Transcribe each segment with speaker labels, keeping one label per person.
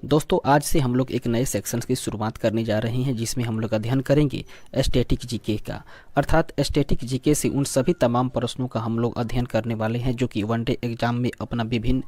Speaker 1: दोस्तों आज से हम लोग एक नए सेक्शन की शुरुआत करने जा रहे हैं जिसमें हम लोग अध्ययन करेंगे स्टैटिक जीके का। अर्थात स्टैटिक जीके से उन सभी तमाम प्रश्नों का हम लोग अध्ययन करने वाले हैं जो कि वनडे एग्जाम में अपना विभिन्न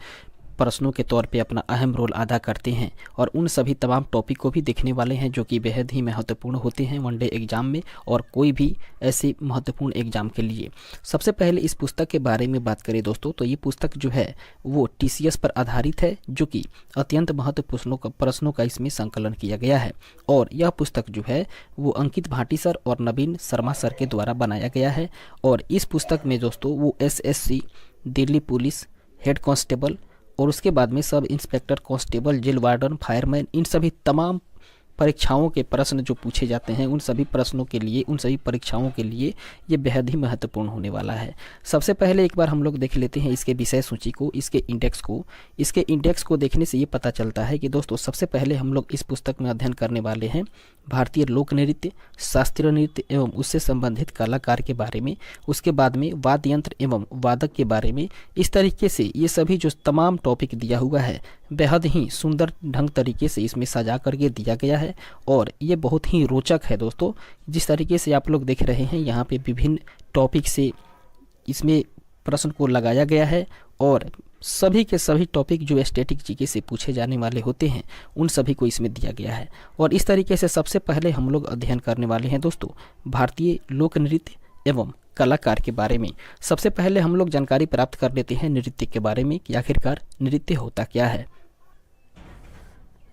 Speaker 1: प्रश्नों के तौर पे अपना अहम रोल अदा करते हैं, और उन सभी तमाम टॉपिक को भी देखने वाले हैं जो कि बेहद ही महत्वपूर्ण होते हैं वनडे एग्जाम में और कोई भी ऐसे महत्वपूर्ण एग्जाम के लिए। सबसे पहले इस पुस्तक के बारे में बात करें दोस्तों, तो ये पुस्तक जो है वो TCS पर आधारित है, जो कि अत्यंत महत्वपूर्ण प्रश्नों का इसमें संकलन किया गया है। और यह पुस्तक जो है वो अंकित भाटी सर और नवीन शर्मा सर के द्वारा बनाया गया है। और इस पुस्तक में दोस्तों वो SSC, Delhi police, head constable और उसके बाद में sub inspector, constable, jail warden, fireman, इन सभी तमाम परीक्षाओं के प्रश्न जो पूछे जाते हैं उन सभी प्रश्नों के लिए, उन सभी परीक्षाओं के लिए ये बेहद ही महत्वपूर्ण होने वाला है। सबसे पहले एक बार हम लोग देख लेते हैं इसके विषय सूची को, इसके इंडेक्स को। इसके इंडेक्स को देखने से ये पता चलता है कि दोस्तों सबसे पहले हम लोग इस पुस्तक में अध्ययन करने वाले हैं भारतीय लोक नृत्य, शास्त्रीय नृत्य एवं उससे संबंधित कलाकार के बारे में। उसके बाद में वाद्य यंत्र एवं वादक के बारे में। इस तरीके से ये सभी जो तमाम टॉपिक दिया हुआ है बेहद ही सुंदर ढंग तरीके से इसमें सजा करके दिया गया है और ये बहुत ही रोचक है दोस्तों। जिस तरीके से आप लोग देख रहे हैं यहाँ पे विभिन्न टॉपिक से इसमें प्रश्न को लगाया गया है और सभी के सभी टॉपिक जो स्टैटिक जीके से पूछे जाने वाले होते हैं उन सभी को इसमें दिया गया है। और इस तरीके से सबसे पहले हम लोग अध्ययन करने वाले हैं दोस्तों भारतीय लोक नृत्य एवं कलाकार के बारे में। सबसे पहले हम लोग जानकारी प्राप्त कर लेते हैं नृत्य के बारे में कि आखिरकार नृत्य होता क्या है।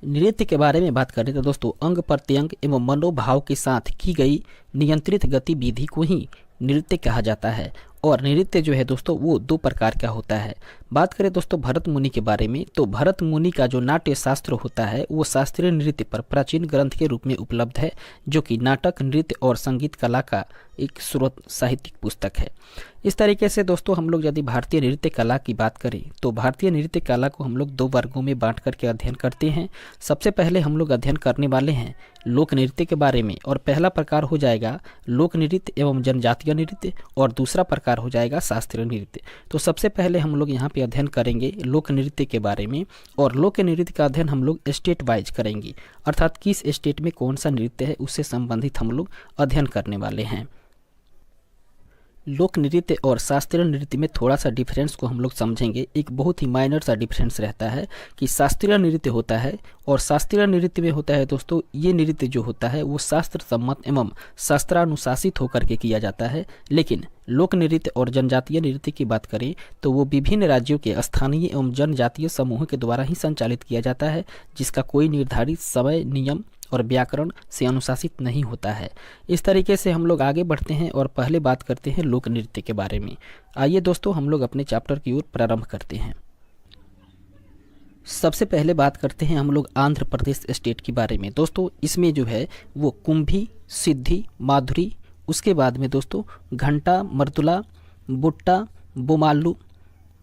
Speaker 1: नृत्य के बारे में बात करें तो दोस्तों अंग प्रत्यंग एवं मनोभाव के साथ की गई नियंत्रित गतिविधि को ही नृत्य कहा जाता है। और नृत्य जो है दोस्तों वो दो प्रकार का होता है। बात करें दोस्तों भरत मुनि के बारे में, तो भरत मुनि का जो नाट्य शास्त्र होता है वो शास्त्रीय नृत्य पर प्राचीन ग्रंथ के रूप में उपलब्ध है, जो कि नाटक, नृत्य और संगीत कला का एक स्रोत साहित्यिक पुस्तक है। इस तरीके से दोस्तों हम लोग यदि भारतीय नृत्य कला की बात करें तो भारतीय नृत्य कला को हम लोग दो वर्गों में बांट करके अध्ययन करते हैं। सबसे पहले हम लोग अध्ययन करने वाले हैं लोक नृत्य के बारे में, और पहला प्रकार हो जाएगा लोक नृत्य एवं जनजातीय नृत्य और दूसरा प्रकार हो जाएगा शास्त्रीय नृत्य। तो सबसे पहले हम लोग यहाँ पे अध्ययन करेंगे लोक नृत्य के बारे में, और लोक नृत्य का अध्ययन हम लोग स्टेट वाइज करेंगे, अर्थात किस स्टेट में कौन सा नृत्य है उससे संबंधित हम लोग अध्ययन करने वाले हैं। लोक नृत्य और शास्त्रीय नृत्य में थोड़ा सा डिफरेंस को हम लोग समझेंगे। एक बहुत ही माइनर सा डिफरेंस रहता है कि शास्त्रीय नृत्य होता है और शास्त्रीय नृत्य में होता है दोस्तों ये नृत्य जो होता है वो शास्त्र सम्मत एवं शास्त्रानुशासित होकर के किया जाता है। लेकिन लोक नृत्य और जनजातीय नृत्य की बात करें तो वो विभिन्न राज्यों के स्थानीय एवं जनजातीय समूह के द्वारा ही संचालित किया जाता है, जिसका कोई निर्धारित समय, नियम और व्याकरण से अनुशासित नहीं होता है। इस तरीके से हम लोग आगे बढ़ते हैं और पहले बात करते हैं लोक नृत्य के बारे में। आइए दोस्तों हम लोग अपने चैप्टर की ओर प्रारंभ करते हैं। सबसे पहले बात करते हैं हम लोग आंध्र प्रदेश स्टेट के बारे में। दोस्तों इसमें जो है वो कुंभी, सिद्धि, माधुरी, उसके बाद में दोस्तों घंटा, मर्दुला, बुट्टा, बोमालू,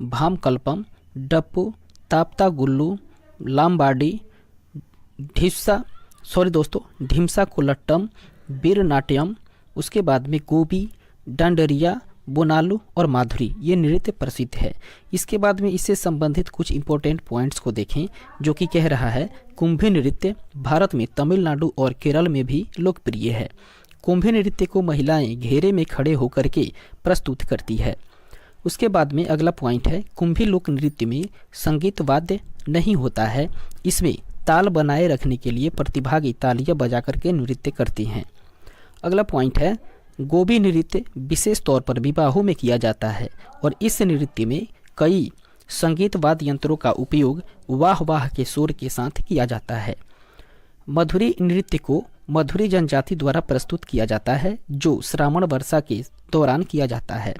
Speaker 1: भामकल्पम, डप्पू, ताप्ता गुल्लू, लामबाड़ी, ढिमसा कुलट्टम, वीर नाट्यम, उसके बाद में गोबी, डंडरिया, बोनालू और माधुरी ये नृत्य प्रसिद्ध है। इसके बाद में इससे संबंधित कुछ इंपॉर्टेंट पॉइंट्स को देखें, जो कि कह रहा है कुंभी नृत्य भारत में तमिलनाडु और केरल में भी लोकप्रिय है। कुंभी नृत्य को महिलाएं घेरे में खड़े होकर के प्रस्तुत करती है। उसके बाद में अगला पॉइंट है कुंभी लोक नृत्य में संगीत वाद्य नहीं होता है, इसमें ताल बनाए रखने के लिए प्रतिभागी तालियां बजा करके नृत्य करते हैं। अगला पॉइंट है गोबी नृत्य विशेष तौर पर विवाहों में किया जाता है और इस नृत्य में कई संगीत वाद्य यंत्रों का उपयोग वाह वाह के शोर के साथ किया जाता है। मधुरी नृत्य को मधुरी जनजाति द्वारा प्रस्तुत किया जाता है, जो श्रावण वर्षा के दौरान किया जाता है।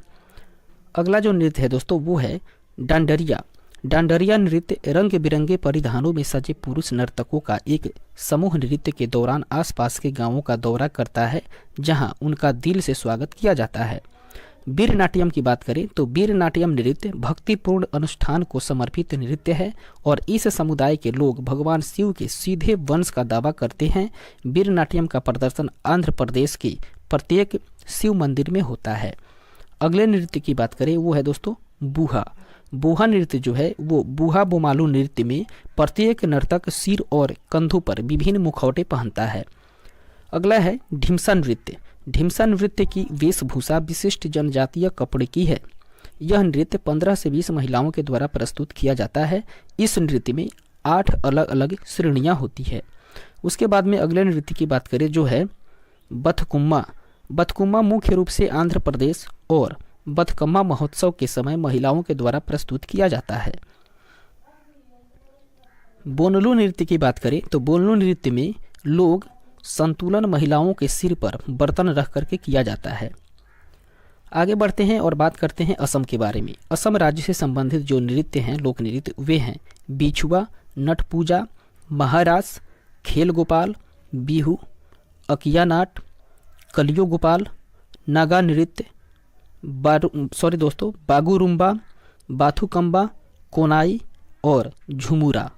Speaker 1: अगला जो नृत्य है दोस्तों वो है डांडरिया। डांडरिया नृत्य रंग बिरंगे परिधानों में सजे पुरुष नर्तकों का एक समूह नृत्य के दौरान आसपास के गांवों का दौरा करता है, जहां उनका दिल से स्वागत किया जाता है। वीर नाट्यम की बात करें तो वीर नाट्यम नृत्य भक्तिपूर्ण अनुष्ठान को समर्पित नृत्य है और इस समुदाय के लोग भगवान शिव के सीधे वंश का दावा करते हैं। वीर नाट्यम का प्रदर्शन आंध्र प्रदेश के प्रत्येक शिव मंदिर में होता है। अगले नृत्य की बात करें वो है दोस्तों बूहा। बुहा नृत्य जो है वो बुहा बुमालू नृत्य में प्रत्येक नर्तक सिर और कंधों पर विभिन्न मुखौटे पहनता है। अगला है ढिमसा नृत्य। ढिमसा नृत्य की वेशभूषा विशिष्ट जनजातीय कपड़े की है। यह नृत्य 15 से 20 महिलाओं के द्वारा प्रस्तुत किया जाता है। इस नृत्य में 8 अलग अलग श्रेणियां होती है। उसके बाद में अगले नृत्य की बात करें जो है बथकुम्मा। बथकुम्मा मुख्य रूप से आंध्र प्रदेश और बथकम्मा महोत्सव के समय महिलाओं के द्वारा प्रस्तुत किया जाता है। बोनलू नृत्य की बात करें तो बोनलू नृत्य में लोग संतुलन महिलाओं के सिर पर बर्तन रख करके किया जाता है। आगे बढ़ते हैं और बात करते हैं असम के बारे में। असम राज्य से संबंधित जो नृत्य हैं, लोक नृत्य, वे हैं बिछुआ, नट पूजा, महारास, खेल गोपाल, बिहू, अकिया नाट, कलियो गोपाल, नागा नृत्य, बागुरुम्बा, बाथुकम्बा, कोनाई और झुमुरा।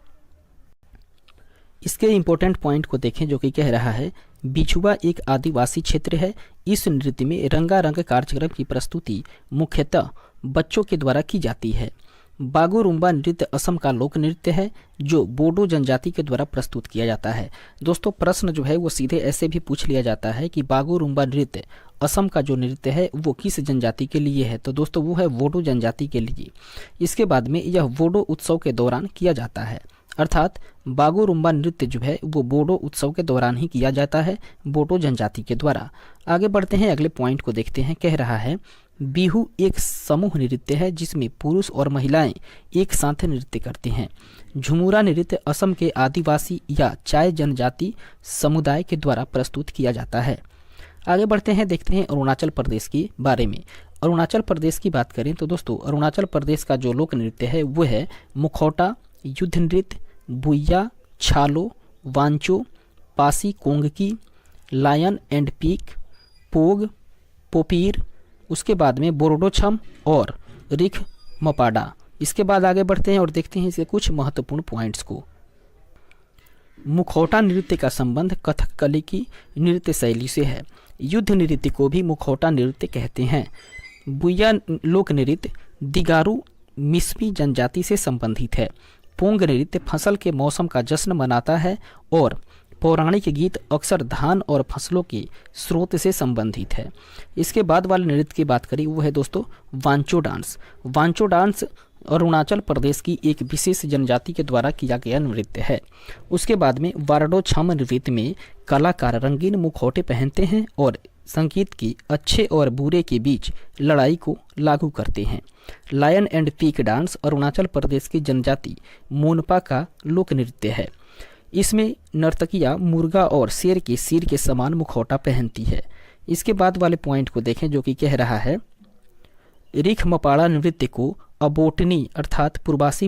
Speaker 1: इसके इम्पोर्टेंट पॉइंट को देखें जो कि कह रहा है बिछुआ एक आदिवासी क्षेत्र है। इस नृत्य में रंगारंग कार्यक्रम की प्रस्तुति मुख्यतः बच्चों के द्वारा की जाती है। बागुरुम्बा नृत्य असम का लोक नृत्य है जो बोडो जनजाति के द्वारा प्रस्तुत किया जाता है। दोस्तों प्रश्न जो है वो सीधे ऐसे भी पूछ लिया जाता है कि बागुरुम्बा नृत्य असम का जो नृत्य है वो किस जनजाति के लिए है, तो दोस्तों वो है बोडो जनजाति के लिए। इसके बाद में यह बोडो उत्सव के दौरान किया जाता है, अर्थात बागुरुम्बा नृत्य जो है वो बोडो उत्सव के दौरान ही किया जाता है, बोडो जनजाति के द्वारा। आगे बढ़ते हैं, अगले पॉइंट को देखते हैं। कह रहा है बिहू एक समूह नृत्य है जिसमें पुरुष और महिलाएं एक साथ नृत्य करते हैं। झुमुरा नृत्य असम के आदिवासी या चाय जनजाति समुदाय के द्वारा प्रस्तुत किया जाता है। आगे बढ़ते हैं, देखते हैं अरुणाचल प्रदेश के बारे में। अरुणाचल प्रदेश की बात करें तो दोस्तों अरुणाचल प्रदेश का जो लोक नृत्य है वो है मुखौटा, युद्ध नृत्य, Buiya, Chalo, Wancho, Pasi Kongki, lion and peak, Pog, Popir, उसके बाद में बोरोडो छम और रिख मपाडा। इसके बाद आगे बढ़ते हैं और देखते हैं इसके कुछ महत्वपूर्ण पॉइंट्स को। मुखौटा नृत्य का संबंध कथकली की नृत्य शैली से है। युद्ध नृत्य को भी मुखौटा नृत्य कहते हैं। बुइया लोक नृत्य दिगारू मिसमी जनजाति से संबंधित है। पोंग नृत्य फसल के मौसम का जश्न मनाता है और पौराणिक गीत अक्सर धान और फसलों के स्रोत से संबंधित है। इसके बाद वाले नृत्य की बात करें वो है दोस्तों वांचो डांस। वांचो डांस अरुणाचल प्रदेश की एक विशेष जनजाति के द्वारा किया गया नृत्य है। उसके बाद में वारडो छम नृत्य में कलाकार रंगीन मुखौटे पहनते हैं और संगीत की अच्छे और बुरे के बीच लड़ाई को लागू करते हैं। Lion and peak dance Arunachal Pradesh की जनजाति मोनपा का लोक नृत्य है। इसमें नर्तकियां मुर्गा और शेर के सिर के समान मुखौटा पहनती है। इसके बाद वाले पॉइंट को देखें जो कि कह रहा है रिख मपाड़ा नृत्य को अबोटनी अर्थात पूर्वासी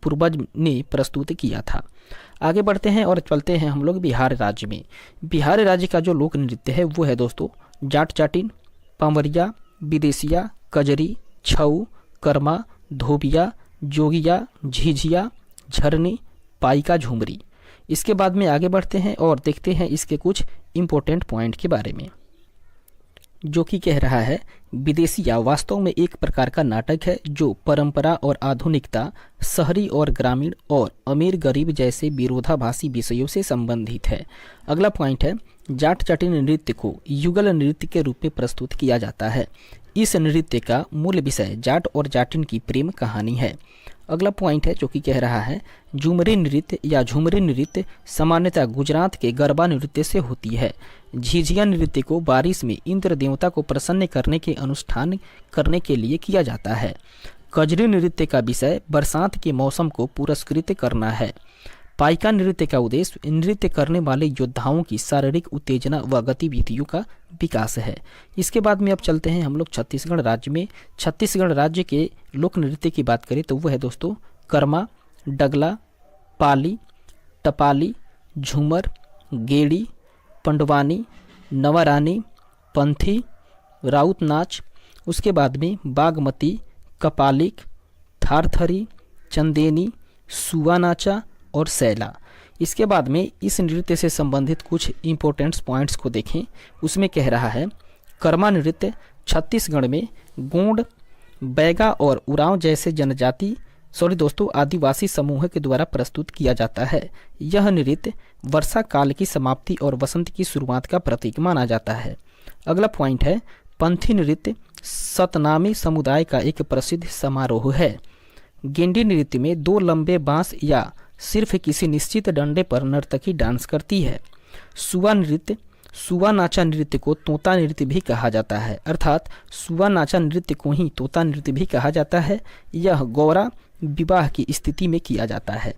Speaker 1: पूर्वज ने प्रस्तुत किया था। आगे बढ़ते हैं और चलते हैं हम लोग बिहार राज्य में। बिहार राज्य का जो लोक नृत्य है वो है दोस्तों जाट जाटिन, पमरिया, विदेशिया, कजरी, छऊ, कर्मा, धोबिया, जोगिया, झिझिया, झरनी, पाइका, झुमरी। इसके बाद में आगे बढ़ते हैं और देखते हैं इसके कुछ इम्पोर्टेंट पॉइंट के बारे में जो कि कह रहा है विदेशिया वास्तव में एक प्रकार का नाटक है जो परंपरा और आधुनिकता, शहरी और ग्रामीण और अमीर गरीब जैसे विरोधाभासी विषयों से संबंधित है। अगला पॉइंट है जाट जाटिन नृत्य को युगल नृत्य के रूप में प्रस्तुत किया जाता है। इस नृत्य का मूल विषय जाट और जाटिन की प्रेम कहानी है। अगला पॉइंट है जो कि कह रहा है झुमरी नृत्य या झुमरी नृत्य सामान्यतः गुजरात के गरबा नृत्य से होती है। झिझिया नृत्य को बारिश में इंद्र देवता को प्रसन्न करने के अनुष्ठान करने के लिए किया जाता है। कजरी नृत्य का विषय बरसात के मौसम को पुरस्कृत करना है। पाइका नृत्य का उद्देश्य नृत्य करने वाले योद्धाओं की शारीरिक उत्तेजना व गतिविधियों का विकास है। इसके बाद में अब चलते हैं हम लोग छत्तीसगढ़ राज्य में। छत्तीसगढ़ राज्य के लोक नृत्य की बात करें तो वो है दोस्तों कर्मा, डगला, पाली, टपाली, झूमर, गेड़ी, पंडवानी, नवारानी, पंथी, राउत नाच। उसके बाद में बागमती, कपालिक, थारथरी, चंदेनी, सुवा नाचा और सैला। इसके बाद में इस नृत्य से संबंधित कुछ इम्पोर्टेंट पॉइंट्स को देखें। उसमें कह रहा है कर्मा नृत्य छत्तीसगढ़ में गोंड बैगा और उरांव जैसे आदिवासी समूह के द्वारा प्रस्तुत किया जाता है। यह नृत्य वर्षा काल की समाप्ति और वसंत की शुरुआत का प्रतीक माना जाता है। अगला पॉइंट है, पंथी नृत्य सतनामी समुदाय का एक प्रसिद्ध समारोह है। गेंडी नृत्य में दो लंबे बांस या सिर्फ किसी निश्चित डंडे पर नर्तकी डांस करती है। सुवा नाचा नृत्य को तोता नृत्य भी कहा जाता है, अर्थात सुवा नाचा नृत्य को ही तोता नृत्य भी कहा जाता है। यह गौरा विवाह की स्थिति में किया जाता है।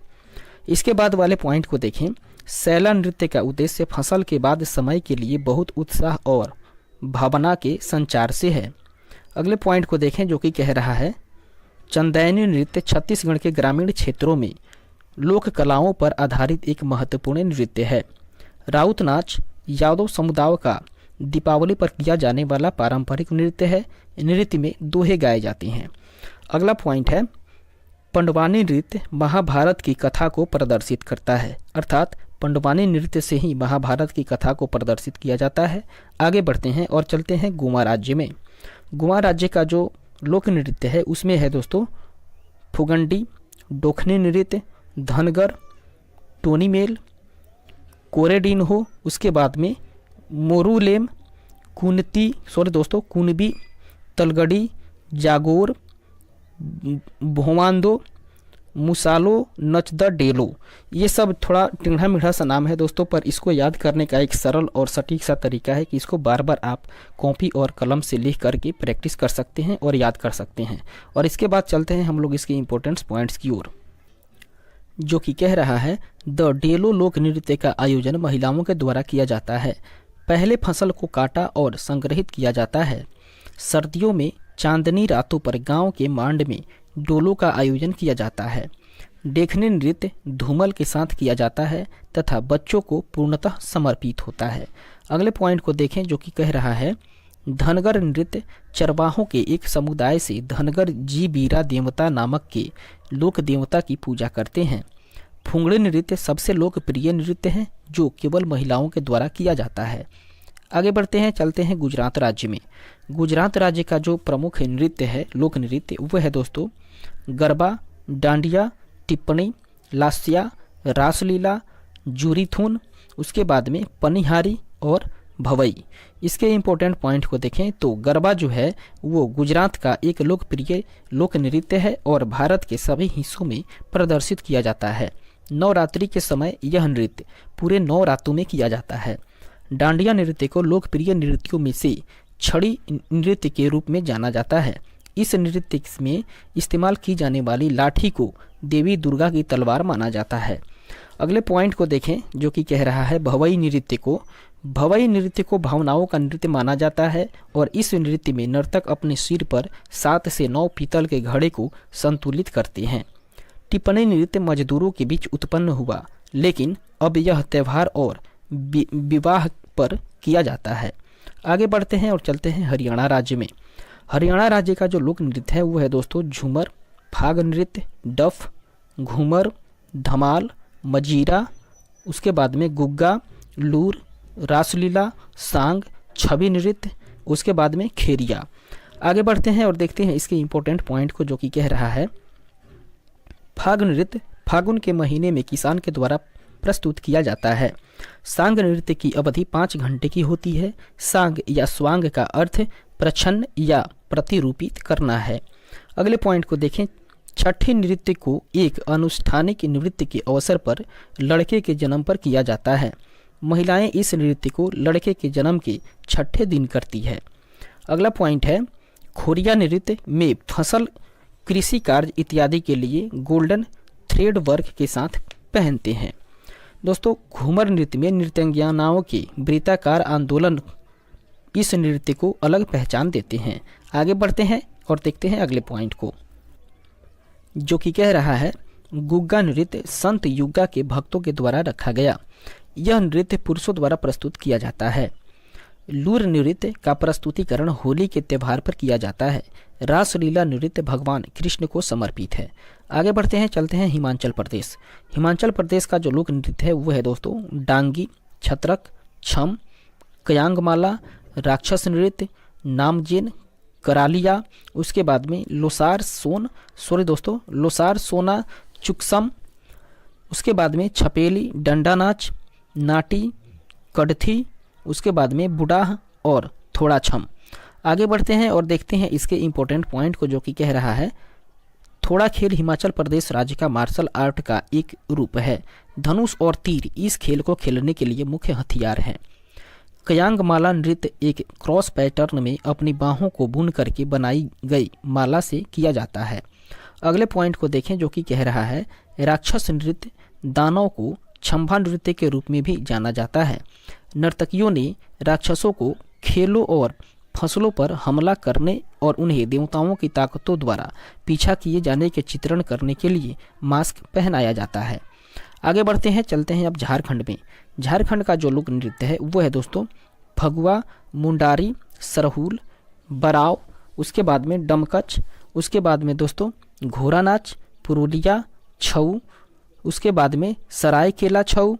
Speaker 1: इसके बाद वाले पॉइंट को देखें। सैला नृत्य का उद्देश्य फसल के बाद समय के लिए बहुत उत्साह और भावना के संचार से है। अगले पॉइंट को देखें जो कि कह रहा है, चंदैनी नृत्य छत्तीसगढ़ के ग्रामीण क्षेत्रों में लोक कलाओं पर आधारित एक महत्वपूर्ण नृत्य है। राउत नाच यादव समुदाय का दीपावली पर किया जाने वाला पारंपरिक नृत्य है। नृत्य में दोहे गाए जाते हैं। अगला पॉइंट है, पंडवानी नृत्य महाभारत की कथा को प्रदर्शित करता है, अर्थात पंडवानी नृत्य से ही महाभारत की कथा को प्रदर्शित किया जाता है। आगे बढ़ते हैं और चलते हैं गोवा राज्य में। गोवा राज्य का जो लोक नृत्य है उसमें है दोस्तों फुगंडी, डोखनी नृत्य, धनगर, टोनी मेल, कोरेडिन्हो, उसके बाद में मोरूलेम, कुनबी, तलगड़ी, जागोर, भोमांदो, मुसालो, नचदा डेलो। ये सब थोड़ा टेढ़ा मेढ़ा सा नाम है दोस्तों, पर इसको याद करने का एक सरल और सटीक सा तरीका है कि इसको बार बार आप कॉपी और कलम से लिख करके प्रैक्टिस कर सकते हैं और याद कर सकते हैं। और इसके बाद चलते हैं हम लोग इसके इम्पोर्टेंट पॉइंट्स की ओर, जो कि कह रहा है, द डेलो लोक नृत्य का आयोजन महिलाओं के द्वारा किया जाता है। पहले फसल को काटा और संग्रहित किया जाता है। सर्दियों में चांदनी रातों पर गांव के मांड में डोलों का आयोजन किया जाता है। देखने नृत्य धूमल के साथ किया जाता है तथा बच्चों को पूर्णतः समर्पित होता है। अगले पॉइंट को देखें जो कि कह रहा है, धनगर नृत्य चरवाहों के एक समुदाय से धनगर जी बीरा देवता नामक के लोक देवता की पूजा करते हैं। फुंगड़ी नृत्य सबसे लोकप्रिय नृत्य है जो केवल महिलाओं के द्वारा किया जाता है। आगे बढ़ते हैं, चलते हैं गुजरात राज्य में। गुजरात राज्य का जो प्रमुख नृत्य है, लोक नृत्य, वह है दोस्तों गरबा, डांडिया, टिप्पणी, लास्या, रासलीला, जूरीथून, उसके बाद में पनिहारी और भवई। इसके इम्पोर्टेंट पॉइंट को देखें तो गरबा जो है वो गुजरात का एक लोकप्रिय लोक नृत्य है और भारत के सभी हिस्सों में प्रदर्शित किया जाता है। नवरात्रि के समय यह नृत्य पूरे 9 रातों में किया जाता है। डांडिया नृत्य को लोकप्रिय नृत्यों में से छड़ी नृत्य के रूप में जाना जाता है। इस नृत्य में इस्तेमाल की जाने वाली लाठी को देवी दुर्गा की तलवार माना जाता है। अगले पॉइंट को देखें जो कि कह रहा है, भवई नृत्य को भावनाओं का नृत्य माना जाता है और इस नृत्य में नर्तक अपने सिर पर 7 से 9 पीतल के घड़े को संतुलित करते हैं। टिप्पणी नृत्य मजदूरों के बीच उत्पन्न हुआ, लेकिन अब यह त्यौहार और विवाह पर किया जाता है। आगे बढ़ते हैं और चलते हैं हरियाणा राज्य में। हरियाणा राज्य का जो लोक नृत्य है वो है दोस्तों झूमर, फाग नृत्य, डफ, घूमर, धमाल, मजीरा, उसके बाद में गुग्गा, लूर, रासलीला, सांग, छवि नृत्य, उसके बाद में खेरिया। आगे बढ़ते हैं और देखते हैं इसके इम्पोर्टेंट पॉइंट को जो कि कह रहा है, फाग नृत्य फागुन के महीने में किसान के द्वारा प्रस्तुत किया जाता है। सांग नृत्य की अवधि 5 घंटे की होती है। सांग या स्वांग का अर्थ प्रछन्न या प्रतिरूपित करना है। अगले पॉइंट को देखें, छठी नृत्य को एक अनुष्ठानिक नृत्य के अवसर पर लड़के के जन्म पर किया जाता है। महिलाएं इस नृत्य को लड़के के जन्म के 6ठे दिन करती है। अगला पॉइंट है, खोरिया नृत्य में फसल, कृषि कार्य इत्यादि के लिए गोल्डन थ्रेड वर्क के साथ पहनते हैं। दोस्तों घूमर नृत्य में नृत्यांगनाओं के वृत्ताकार आंदोलन इस नृत्य को अलग पहचान देते हैं। आगे बढ़ते हैं और देखते हैं अगले पॉइंट को जो कि कह रहा है, गुग्गा नृत्य संत युग्गा के भक्तों के द्वारा रखा गया। यह नृत्य पुरुषों द्वारा प्रस्तुत किया जाता है। लूर नृत्य का प्रस्तुतिकरण होली के त्यौहार पर किया जाता है। रासलीला नृत्य भगवान कृष्ण को समर्पित है। आगे बढ़ते हैं, चलते हैं हिमाचल प्रदेश। हिमाचल प्रदेश का जो लोक नृत्य है वो है दोस्तों डांगी, छत्रक, छम, कयांगमाला, राक्षस नृत्य, नामजेन, करालिया, उसके बाद में लोसार सोना चुक्सम, उसके बाद में छपेली, डंडा नाच, नाटी, कड़थी, उसके बाद में बुडाह और थोड़ा छम। आगे बढ़ते हैं और देखते हैं इसके इम्पोर्टेंट पॉइंट को, जो कि कह रहा है थोड़ा खेल हिमाचल प्रदेश राज्य का मार्शल आर्ट का एक रूप है। धनुष और तीर इस खेल को खेलने के लिए मुख्य हथियार हैं। कयांग माला नृत्य एक क्रॉस पैटर्न में अपनी बाहों को बुन करके बनाई गई माला से किया जाता है। अगले पॉइंट को देखें, जो कि कह रहा है राक्षस नृत्य दानव को छंभा नृत्य के रूप में भी जाना जाता है। नर्तकियों ने राक्षसों को खेलों और फसलों पर हमला करने और उन्हें देवताओं की ताकतों द्वारा पीछा किए जाने के चित्रण करने के लिए मास्क पहनाया जाता है। आगे बढ़ते हैं, चलते हैं अब झारखंड में। झारखंड का जो लोक नृत्य है वो है दोस्तों फगुआ, मुंडारी, सरहुल, बराव, उसके बाद में डमकच, उसके बाद में दोस्तों घोड़ा नाच, पुरुलिया छऊ, उसके बाद में सरायकेला छऊ,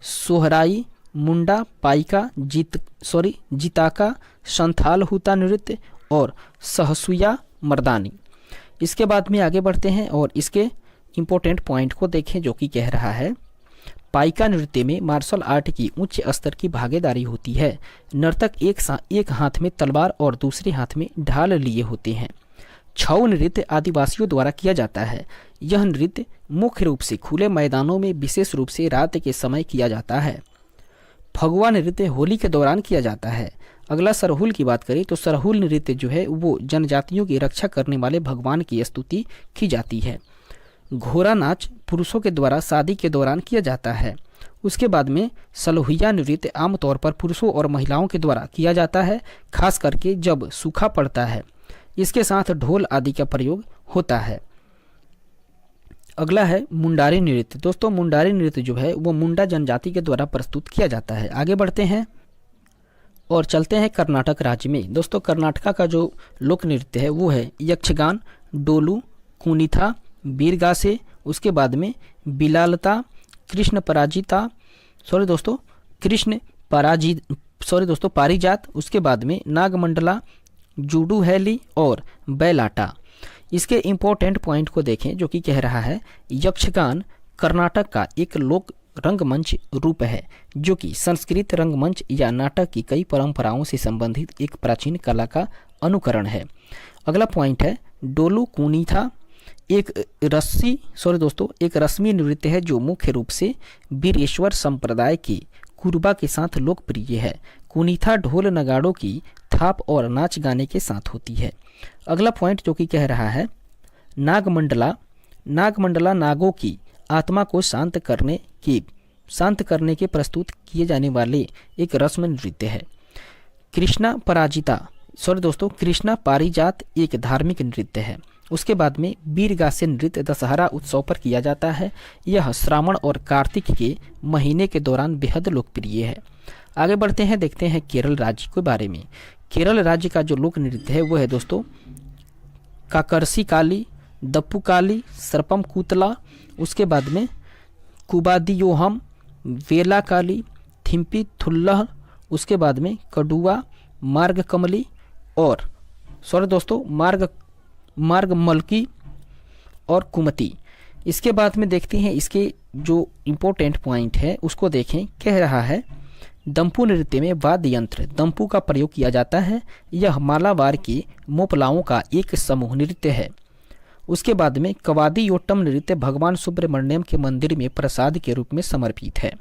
Speaker 1: सोहराई, मुंडा, पाइका, जिताका, संथाल हुता नृत्य और सहसुया मर्दानी। इसके बाद में आगे बढ़ते हैं और इसके इम्पोर्टेंट पॉइंट को देखें, जो कि कह रहा है पाइका नृत्य में मार्शल आर्ट की उच्च स्तर की भागीदारी होती है। नर्तक एक हाथ में तलवार और दूसरे हाथ में ढाल लिए होते हैं। छऊ नृत्य आदिवासियों द्वारा किया जाता है। यह नृत्य मुख्य रूप से खुले मैदानों में विशेष रूप से रात के समय किया जाता है। फगुआ नृत्य होली के दौरान किया जाता है। अगला सरहुल की बात करें तो सरहुल नृत्य जो है वो जनजातियों की रक्षा करने वाले भगवान की स्तुति की जाती है। घोड़ा नाच पुरुषों के द्वारा शादी के दौरान किया जाता है। उसके बाद में सलोहिया नृत्य आमतौर पर पुरुषों और महिलाओं के द्वारा किया जाता है, खास करके जब सूखा पड़ता है। इसके साथ ढोल आदि का प्रयोग होता है। अगला है मुंडारी नृत्य। दोस्तों मुंडारी नृत्य जो है वो मुंडा जनजाति के द्वारा प्रस्तुत किया जाता है। आगे बढ़ते हैं और चलते हैं कर्नाटक राज्य में। दोस्तों कर्नाटका का जो लोक नृत्य है वो है यक्षगान, डोलू, कुनिथा, बीरगासे, उसके बाद में बिलालता, कृष्ण पारिजात, उसके बाद में नागमंडला, जूडू हैली और बैलाटा। इसके इम्पोर्टेंट पॉइंट को देखें, जो कि कह रहा है यक्षगान कर्नाटक का एक लोक रंगमंच रूप है, जो कि संस्कृत रंगमंच या नाटक की कई परंपराओं से संबंधित एक प्राचीन कला का अनुकरण है। अगला पॉइंट है डोलू कुनीथा, एक रस्मी नृत्य है जो मुख्य रूप से बीरेश्वर संप्रदाय की कुरबा के साथ लोकप्रिय है। कुनीथा ढोल नगाड़ों की थाप और नाच गाने के साथ होती है। अगला पॉइंट जो कि कह रहा है नागमंडला नागों की आत्मा को शांत करने के प्रस्तुत किए जाने वाले एक रस्म नृत्य है। कृष्णा पारिजात एक धार्मिक नृत्य है। उसके बाद में बीरगासे नृत्य दशहरा उत्सव पर किया जाता है। यह श्रावण और कार्तिक के महीने के दौरान बेहद लोकप्रिय है। आगे बढ़ते हैं, देखते हैं केरल राज्य के बारे में। केरल राज्य का जो लोक नृत्य है वो है दोस्तों काकरसी काली, दप्पू काली, सरपम कूतला, उसके बाद में कुबादियोहम, वेला काली, थिम्पी थुल्लह, उसके बाद में कडुआ, मार्ग कमली और मार्ग मलकी और कुमती। इसके बाद में देखते हैं इसके जो इम्पोर्टेंट पॉइंट है उसको देखें। कह रहा है दम्पू नृत्य में वाद्य यंत्र दम्पू का प्रयोग किया जाता है। यह मालाबार के मोपलाओं का एक समूह नृत्य है। उसके बाद में कवादियोट्टम नृत्य भगवान सुब्रमण्यम के मंदिर में प्रसाद के रूप में समर्पित है।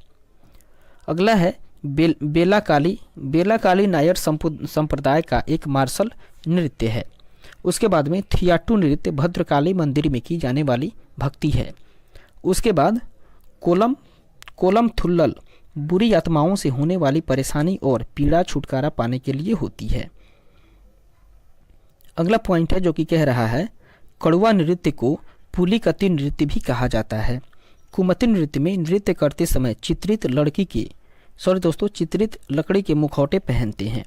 Speaker 1: अगला है बेला काली नायर संप्रदाय का एक मार्शल नृत्य है। उसके बाद में थियाटू नृत्य भद्रकाली मंदिर में की जाने वाली भक्ति है। उसके बाद कोलम थुल्लल बुरी आत्माओं से होने वाली परेशानी और पीड़ा छुटकारा पाने के लिए होती है। अगला पॉइंट है जो कि कह रहा है कड़वा नृत्य को पुलिकती नृत्य भी कहा जाता है। कुमती नृत्य में नृत्य करते समय चित्रित लकड़ी के मुखौटे पहनते हैं।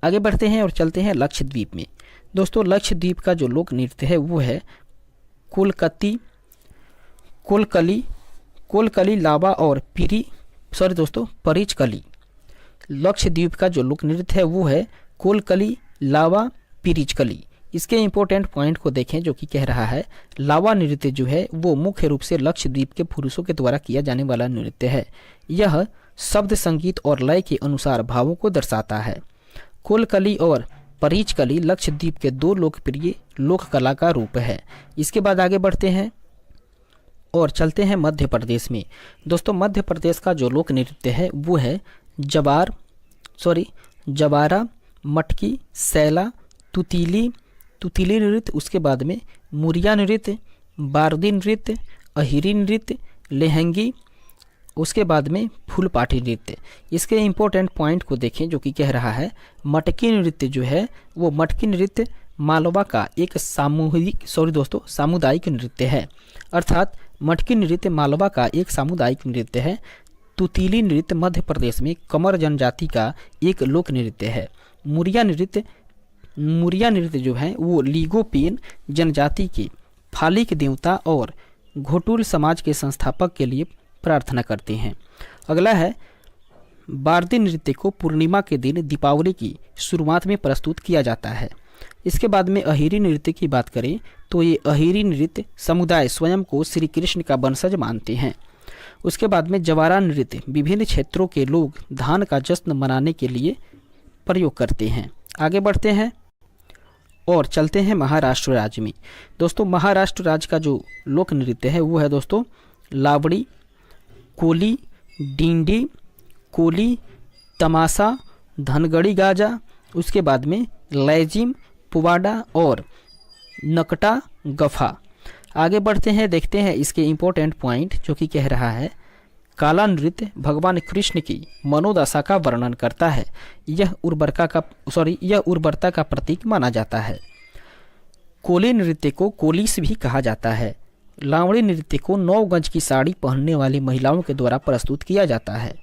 Speaker 1: आगे बढ़ते हैं और चलते हैं लक्षद्वीप में। दोस्तों लक्षद्वीप का जो लोक नृत्य है वो है कोलकली लावा और परिचकली। लक्षद्वीप का जो लोक नृत्य है वो है कोलकली लावा, पिरिचकली। इसके इंपॉर्टेंट पॉइंट को देखें जो कि कह रहा है लावा नृत्य जो है वो मुख्य रूप से लक्षद्वीप के पुरुषों के द्वारा किया जाने वाला नृत्य है। यह शब्द संगीत और लय के अनुसार भावों को दर्शाता है। कोलकली और परिचकली लक्षद्वीप के दो लोकप्रिय लोक कला का रूप है। इसके बाद आगे बढ़ते हैं और चलते हैं मध्य प्रदेश में। दोस्तों मध्य प्रदेश का जो लोक नृत्य है वो है जवारा, मटकी, सैला, तुतीली नृत्य, उसके बाद में मुरिया नृत्य, बारदी नृत्य, अहिरी नृत्य, लेहंगी, उसके बाद में फूलपाठी नृत्य। इसके इम्पोर्टेंट पॉइंट को देखें जो कि कह रहा है मटकी नृत्य जो है वो मटकी नृत्य मालवा का एक सामुदायिक नृत्य है। अर्थात मटकी नृत्य मालवा का एक सामुदायिक नृत्य है। तुतीली नृत्य मध्य प्रदेश में कमर जनजाति का एक लोक नृत्य है। मुरिया नृत्य जो है वो लिगोपियन जनजाति के फालिक देवता और घोटुल समाज के संस्थापक के लिए प्रार्थना करते हैं। अगला है बारदी नृत्य को पूर्णिमा के दिन दीपावली की शुरुआत में प्रस्तुत किया जाता है। इसके बाद में अहिरी नृत्य की बात करें तो ये अहिरी नृत्य समुदाय स्वयं को श्री कृष्ण का वंशज मानते हैं। उसके बाद में जवारा नृत्य विभिन्न क्षेत्रों के लोग धान का जश्न मनाने के लिए प्रयोग करते हैं। आगे बढ़ते हैं और चलते हैं महाराष्ट्र राज्य में। दोस्तों महाराष्ट्र राज्य का जो लोक नृत्य है वो है दोस्तों लावड़ी, कोली, डिंडी, कोली, तमाशा, धनगड़ी गाजा, उसके बाद में लैजिम, पुवाड़ा और नकटा गफा। आगे बढ़ते हैं, देखते हैं इसके इम्पोर्टेंट पॉइंट जो कि कह रहा है काला नृत्य भगवान कृष्ण की मनोदशा का वर्णन करता है। यह उर्वरता का प्रतीक माना जाता है। कोली नृत्य को कोलिस भी कहा जाता है। लावड़ी नृत्य को 9 गज की साड़ी पहनने वाली महिलाओं के द्वारा प्रस्तुत किया जाता है।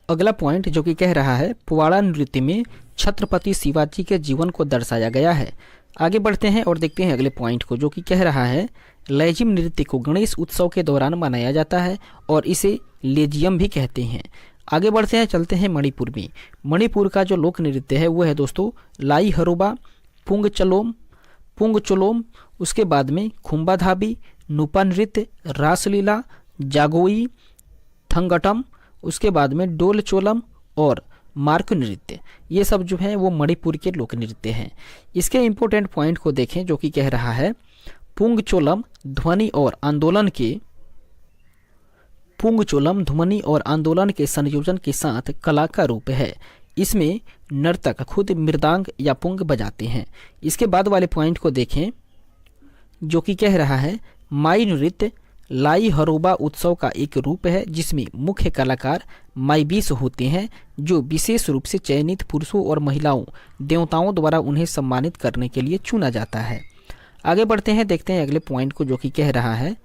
Speaker 1: अगला पॉइंट जो कि कह रहा है पुवाड़ा नृत्य में छत्रपति शिवाजी के जीवन को दर्शाया गया है। आगे बढ़ते हैं और देखते हैं अगले पॉइंट को जो कि कह रहा है लैजिम नृत्य को गणेश उत्सव के दौरान मनाया जाता है और इसे लेजियम भी कहते हैं। आगे बढ़ते हैं, चलते हैं मणिपुर में। मणिपुर का जो लोक नृत्य है वो है दोस्तों लाई हरोबा, पुंग चोलोम, उसके बाद में खुम्बा धाबी, नुपा नृत्य, रासलीला, जागोई, थंगटम, उसके बाद में डोल चोलम और मार्क नृत्य। ये सब जो है वो मणिपुर के लोक नृत्य हैं। इसके इम्पोर्टेंट पॉइंट को देखें जो कि कह रहा है पुंग चोलम ध्वनि और आंदोलन के संयोजन के साथ कला का रूप है। इसमें नर्तक खुद मृदांग या पुंग बजाते हैं। इसके बाद वाले पॉइंट को देखें जो कि कह रहा है माई नृत्य लाई हरोबा उत्सव का एक रूप है जिसमें मुख्य कलाकार माईबीस होते हैं जो विशेष रूप से चयनित पुरुषों और महिलाओं देवताओं द्वारा उन्हें सम्मानित करने के लिए चुना जाता है। आगे बढ़ते हैं, देखते हैं अगले पॉइंट को जो कि कह रहा है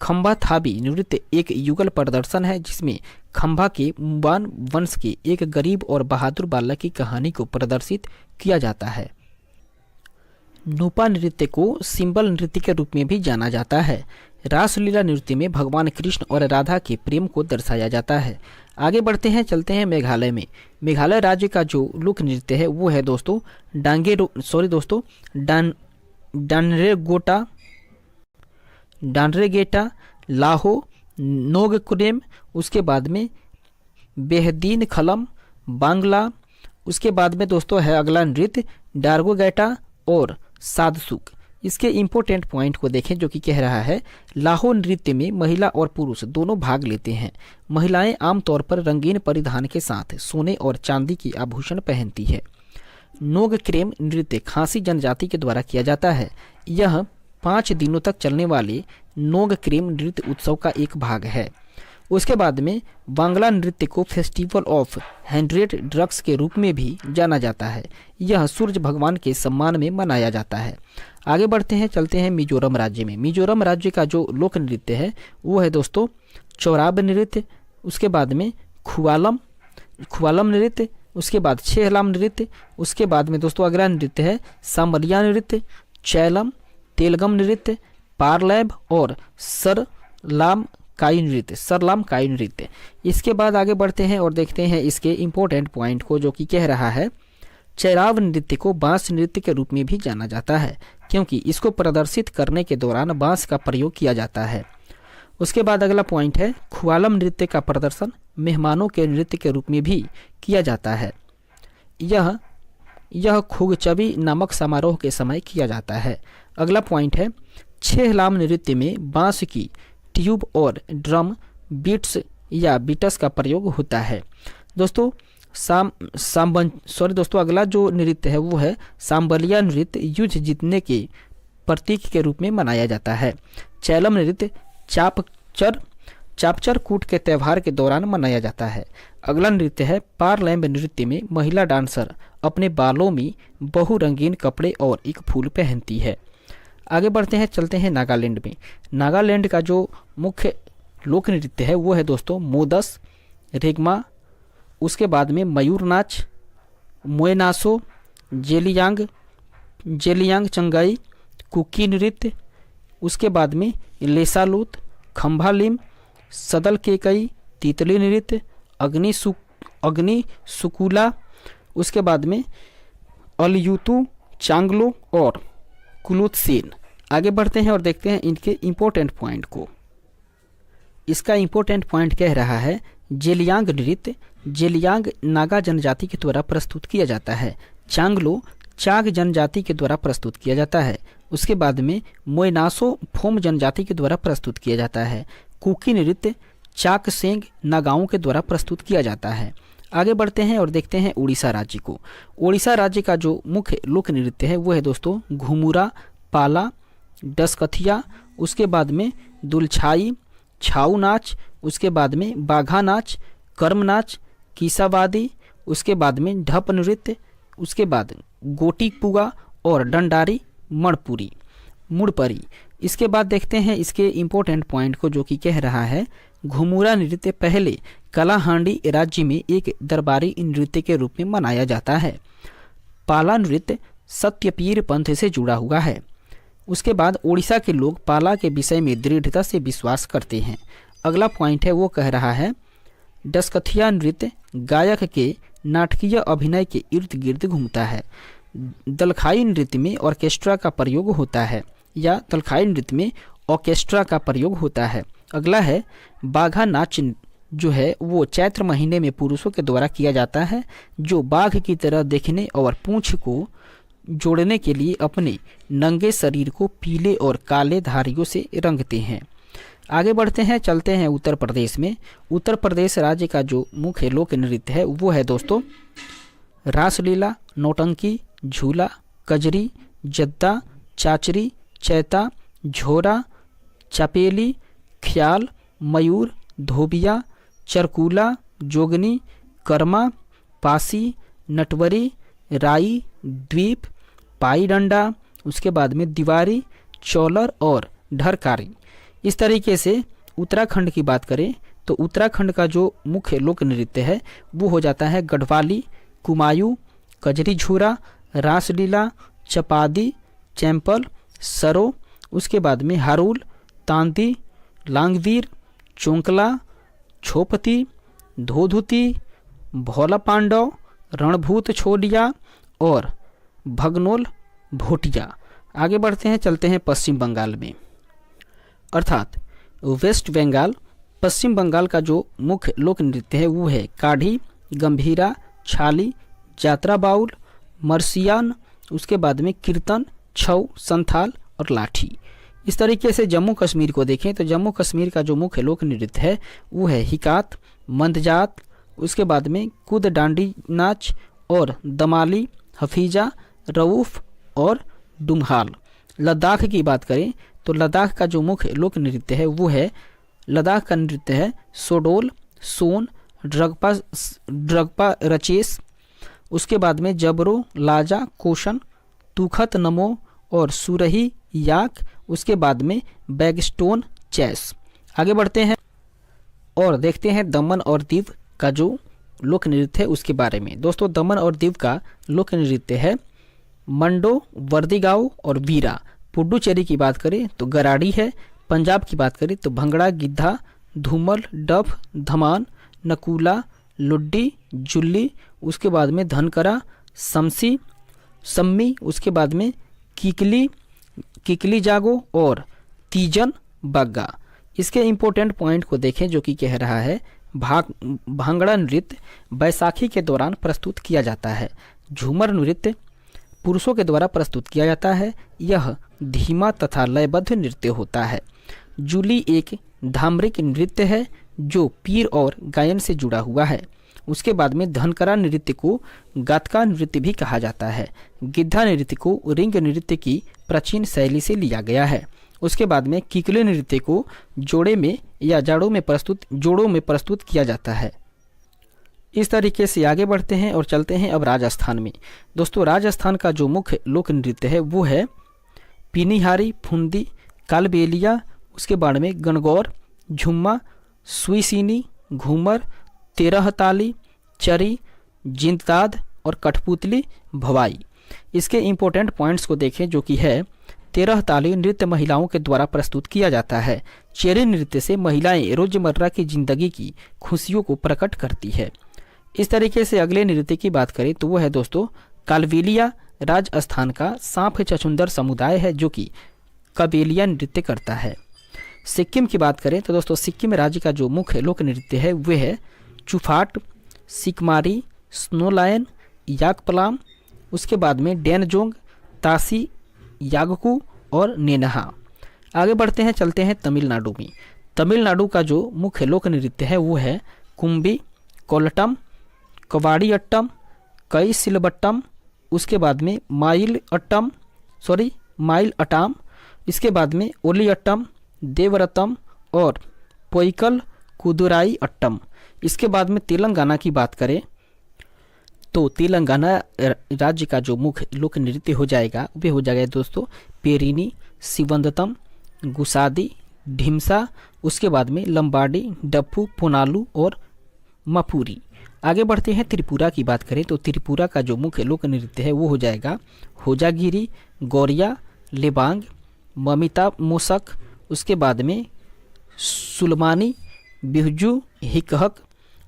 Speaker 1: खम्बा थाबी नृत्य एक युगल प्रदर्शन है जिसमें खम्बा के मुबान वंश के एक गरीब और बहादुर बालक की कहानी को प्रदर्शित किया जाता है। नुपा नृत्य को सिंबल नृत्य के रूप में भी जाना जाता है। रासलीला नृत्य में भगवान कृष्ण और राधा के प्रेम को दर्शाया जाता है। आगे बढ़ते हैं, चलते हैं मेघालय में। मेघालय राज्य का जो लोक नृत्य है वो है दोस्तों डानरेगेटा, लाहो, नोगकुरेम, उसके बाद में बेहदीन खलम, बांग्ला, उसके बाद में दोस्तों है अगला नृत्य डार्गोगैटा और सादसुक। इसके इम्पोर्टेंट पॉइंट को देखें जो कि कह रहा है लाहो नृत्य में महिला और पुरुष दोनों भाग लेते हैं। महिलाएं आमतौर पर रंगीन परिधान के साथ सोने और चांदी की आभूषण पहनती है। नोगक्रेम नृत्य खासी जनजाति के द्वारा किया जाता है। यह 5 दिनों तक चलने वाले नोगक्रेम नृत्य उत्सव का एक भाग है। उसके बाद में बांग्ला नृत्य को फेस्टिवल ऑफ 100 ड्रग्स के रूप में भी जाना जाता है। यह सूर्य भगवान के सम्मान में मनाया जाता है। आगे बढ़ते हैं, चलते हैं मिजोरम राज्य में। मिजोरम राज्य का जो लोक नृत्य है वो है दोस्तों चौराब नृत्य, उसके बाद में खुवालम नृत्य, उसके बाद छेहलाम नृत्य, उसके बाद में दोस्तों अगला नृत्य है सामलिया नृत्य, चैलम, तेलगम नृत्य, पारलैब और सरलाम काई नृत्य। इसके बाद आगे बढ़ते हैं और देखते हैं इसके इम्पोर्टेंट पॉइंट को जो कि कह रहा है चैराव नृत्य को बांस नृत्य के रूप में भी जाना जाता है, क्योंकि इसको प्रदर्शित करने के दौरान बांस का प्रयोग किया जाता है। उसके बाद अगला पॉइंट है, ख्वालम नृत्य का प्रदर्शन मेहमानों के नृत्य के रूप में भी किया जाता है। यह खुगचबी नामक समारोह के समय किया जाता है। अगला पॉइंट है, छेहलाम नृत्य में बांस की ट्यूब और ड्रम बीट्स या बीटस का प्रयोग होता है। दोस्तों अगला जो नृत्य है वो है सांबलिया नृत्य, युद्ध जीतने के प्रतीक के रूप में मनाया जाता है। चैलम नृत्य चापचर कूट के त्यौहार के दौरान मनाया जाता है। अगला नृत्य है पारलैम्ब नृत्य में महिला डांसर अपने बालों में बहुरंगीन कपड़े और एक फूल पहनती है। आगे बढ़ते हैं, चलते हैं नागालैंड में। नागालैंड का जो मुख्य लोक नृत्य है वो है दोस्तों मोदस, रेगमा, उसके बाद में मयूर नाच, मोएनासो, जेलियांग चंगाई, कुकी नृत्य, उसके बाद में लेसालूत, खम्भालिम, सदल केकई, तितली नृत्य, अग्नि सुकुला, उसके बाद में अलयूतु, चांगलो और कुलुतसेन। आगे बढ़ते हैं और देखते हैं इनके इम्पोर्टेंट पॉइंट को। इसका इम्पोर्टेंट पॉइंट कह रहा है जेलियांग नृत्य जेलियांग नागा जनजाति के द्वारा प्रस्तुत किया जाता है। चांगलो चाग जनजाति के द्वारा प्रस्तुत किया जाता है। उसके बाद में मोएनासो फोम जनजाति के द्वारा प्रस्तुत किया जाता है। कुकी नृत्य चाकसेंग नागाओं के द्वारा प्रस्तुत किया जाता है। आगे बढ़ते हैं और देखते हैं उड़ीसा राज्य को। उड़ीसा राज्य का जो मुख्य लोक नृत्य है वो है दोस्तों घुमुरा, पाला, डसकथिया, उसके बाद में दुलछाई, छाऊ नाच, उसके बाद में बाघा नाच, कर्म नाच, कीसावादी, उसके बाद में ढप नृत्य, उसके बाद गोटी पुगा और डंडारी मुड़परी। इसके बाद देखते हैं इसके इम्पोर्टेंट पॉइंट को, जो कि कह रहा है घुमुरा नृत्य पहले कलाहांडी राज्य में एक दरबारी नृत्य के रूप में मनाया जाता है। पाला नृत्य सत्यपीर पंथ से जुड़ा हुआ है। उसके बाद उड़ीसा के लोग पाला के विषय में दृढ़ता से विश्वास करते हैं। अगला पॉइंट है वो कह रहा है डसकथिया नृत्य गायक के नाटकीय अभिनय के इर्द गिर्द घूमता है। दलखाई नृत्य में ऑर्केस्ट्रा का प्रयोग होता है या दलखाई नृत्य में ऑर्केस्ट्रा का प्रयोग होता है। अगला है बाघा नाच, जो है वो चैत्र महीने में पुरुषों के द्वारा किया जाता है, जो बाघ की तरह देखने और पूंछ को जोड़ने के लिए अपने नंगे शरीर को पीले और काले धारियों से रंगते हैं। आगे बढ़ते हैं, चलते हैं उत्तर प्रदेश में। उत्तर प्रदेश राज्य का जो मुख्य लोक नृत्य है वो है दोस्तों रासलीला, नौटंकी, झूला, कजरी, जद्दा, चाचरी, चैता, झोरा, चपेली, ख्याल, मयूर, धोबिया, चरकूला, जोगनी, कर्मा, पासी, नटवरी, राई, द्वीप, पाई डंडा, उसके बाद में दीवारी, चौलर और ढरकारी। इस तरीके से उत्तराखंड की बात करें तो उत्तराखंड का जो मुख्य लोक नृत्य है वो हो जाता है गढ़वाली, कुमायूं, कजरी झूरा, रासलीला, चपादी, चैंपल, सरो, उसके बाद में हारुल, तांदी, लांगवीर, चोंकला, छोपती, धोधुती, भोला पांडव, रणभूत छोलिया और भगनोल भोटिया। आगे बढ़ते हैं, चलते हैं पश्चिम बंगाल में, अर्थात वेस्ट बंगाल। पश्चिम बंगाल का जो मुख्य लोक नृत्य है वो है काढ़ी, गंभीरा, छाली, जात्रा बाउल, मरसियान, उसके बाद में कीर्तन, छऊ, संथाल और लाठी। इस तरीके से जम्मू कश्मीर को देखें तो जम्मू कश्मीर का जो मुख्य लोक नृत्य है वो है हिकात, मंदजात, उसके बाद में कूद डांडी नाच और दमाली, हफीजा, रऊफ और डुमहाल। लद्दाख की बात करें तो लद्दाख का जो मुख्य लोक नृत्य है वो है लद्दाख का नृत्य है सोडोल, सोन, ड्रगपा रचेस, उसके बाद में जबरो, लाजा, कोशन, तुखत नमो और सुरही याक, उसके बाद में बैगस्टोन चैस। आगे बढ़ते हैं और देखते हैं दमन और दीव का जो लोक नृत्य है उसके बारे में। दोस्तों दमन और दीव का लोक नृत्य है मंडो, वर्दीगांव और वीरा। पुडुचेरी की बात करें तो गराड़ी है। पंजाब की बात करें तो भंगड़ा, गिद्धा, धूमल, डफ, धमान, नकूला, लुड्डी, जुल्ली, उसके बाद में धनकरा, सम्सी, सम्मी, उसके बाद में किकली, किकली जागो और तीजन बग्गा। इसके इम्पोर्टेंट पॉइंट को देखें जो कि कह रहा है भांगड़ा नृत्य बैसाखी के दौरान प्रस्तुत किया जाता है। झूमर नृत्य पुरुषों के द्वारा प्रस्तुत किया जाता है। यह धीमा तथा लयबद्ध नृत्य होता है। जूली एक धामरिक नृत्य है जो पीर और गायन से जुड़ा हुआ है। उसके बाद में धनकरा नृत्य को गातका नृत्य भी कहा जाता है। गिद्धा नृत्य को रिंग नृत्य की प्राचीन शैली से लिया गया है। उसके बाद में किकले नृत्य को जोड़े में या जोड़ों में प्रस्तुत किया जाता है। इस तरीके से आगे बढ़ते हैं और चलते हैं अब राजस्थान में। दोस्तों राजस्थान का जो मुख्य लोक नृत्य है वो है पिनिहारी, फुंदी, कालबेलिया, उसके बाद में गणगौर, झुम्मा, सुईसीनी, घूमर, तेरहताली, चरी, जिंदाद और कठपुतली भवाई। इसके इम्पोर्टेंट पॉइंट्स को देखें जो कि है तेरहताली नृत्य महिलाओं के द्वारा प्रस्तुत किया जाता है। चेरी नृत्य से महिलाएं रोजमर्रा की जिंदगी की खुशियों को प्रकट करती है। इस तरीके से अगले नृत्य की बात करें तो वो है दोस्तों कालबेलिया। राजस्थान का सांप चचुंदर समुदाय है जो कि कबेलिया नृत्य करता है। सिक्किम की बात करें तो दोस्तों सिक्किम राज्य का जो मुख्य लोक नृत्य है वह है चुफाट, सिकमारी, स्नोलायन, याकपलाम, उसके बाद में डेनजोंग, तासी, यागकू और नेनहा। आगे बढ़ते हैं, चलते हैं तमिलनाडु में। तमिलनाडु का जो मुख्य लोक नृत्य है वो है कुंबी, कोलटम, कवाड़ी अट्टम, कई सिलबट्टम, उसके बाद में माइल अटाम, इसके बाद में ओली अट्टम, देवरतम और पोइकल कुदुराई अट्टम। इसके बाद में तेलंगाना की बात करें तो तेलंगाना राज्य का जो मुख्य लोक नृत्य हो जाएगा वे हो जाएगा दोस्तों पेरिनी, सिवंदतम, गुसादी, ढिमसा, उसके बाद में लंबाडी, डप्पू, पुनालू और मपूरी। आगे बढ़ते हैं, त्रिपुरा की बात करें तो त्रिपुरा का जो मुख्य लोक नृत्य है वो हो जाएगा होजागिरी, गौरिया, लेबांग, ममिता मोसक, उसके बाद में सुलमानी, बिहजू, हिकहक,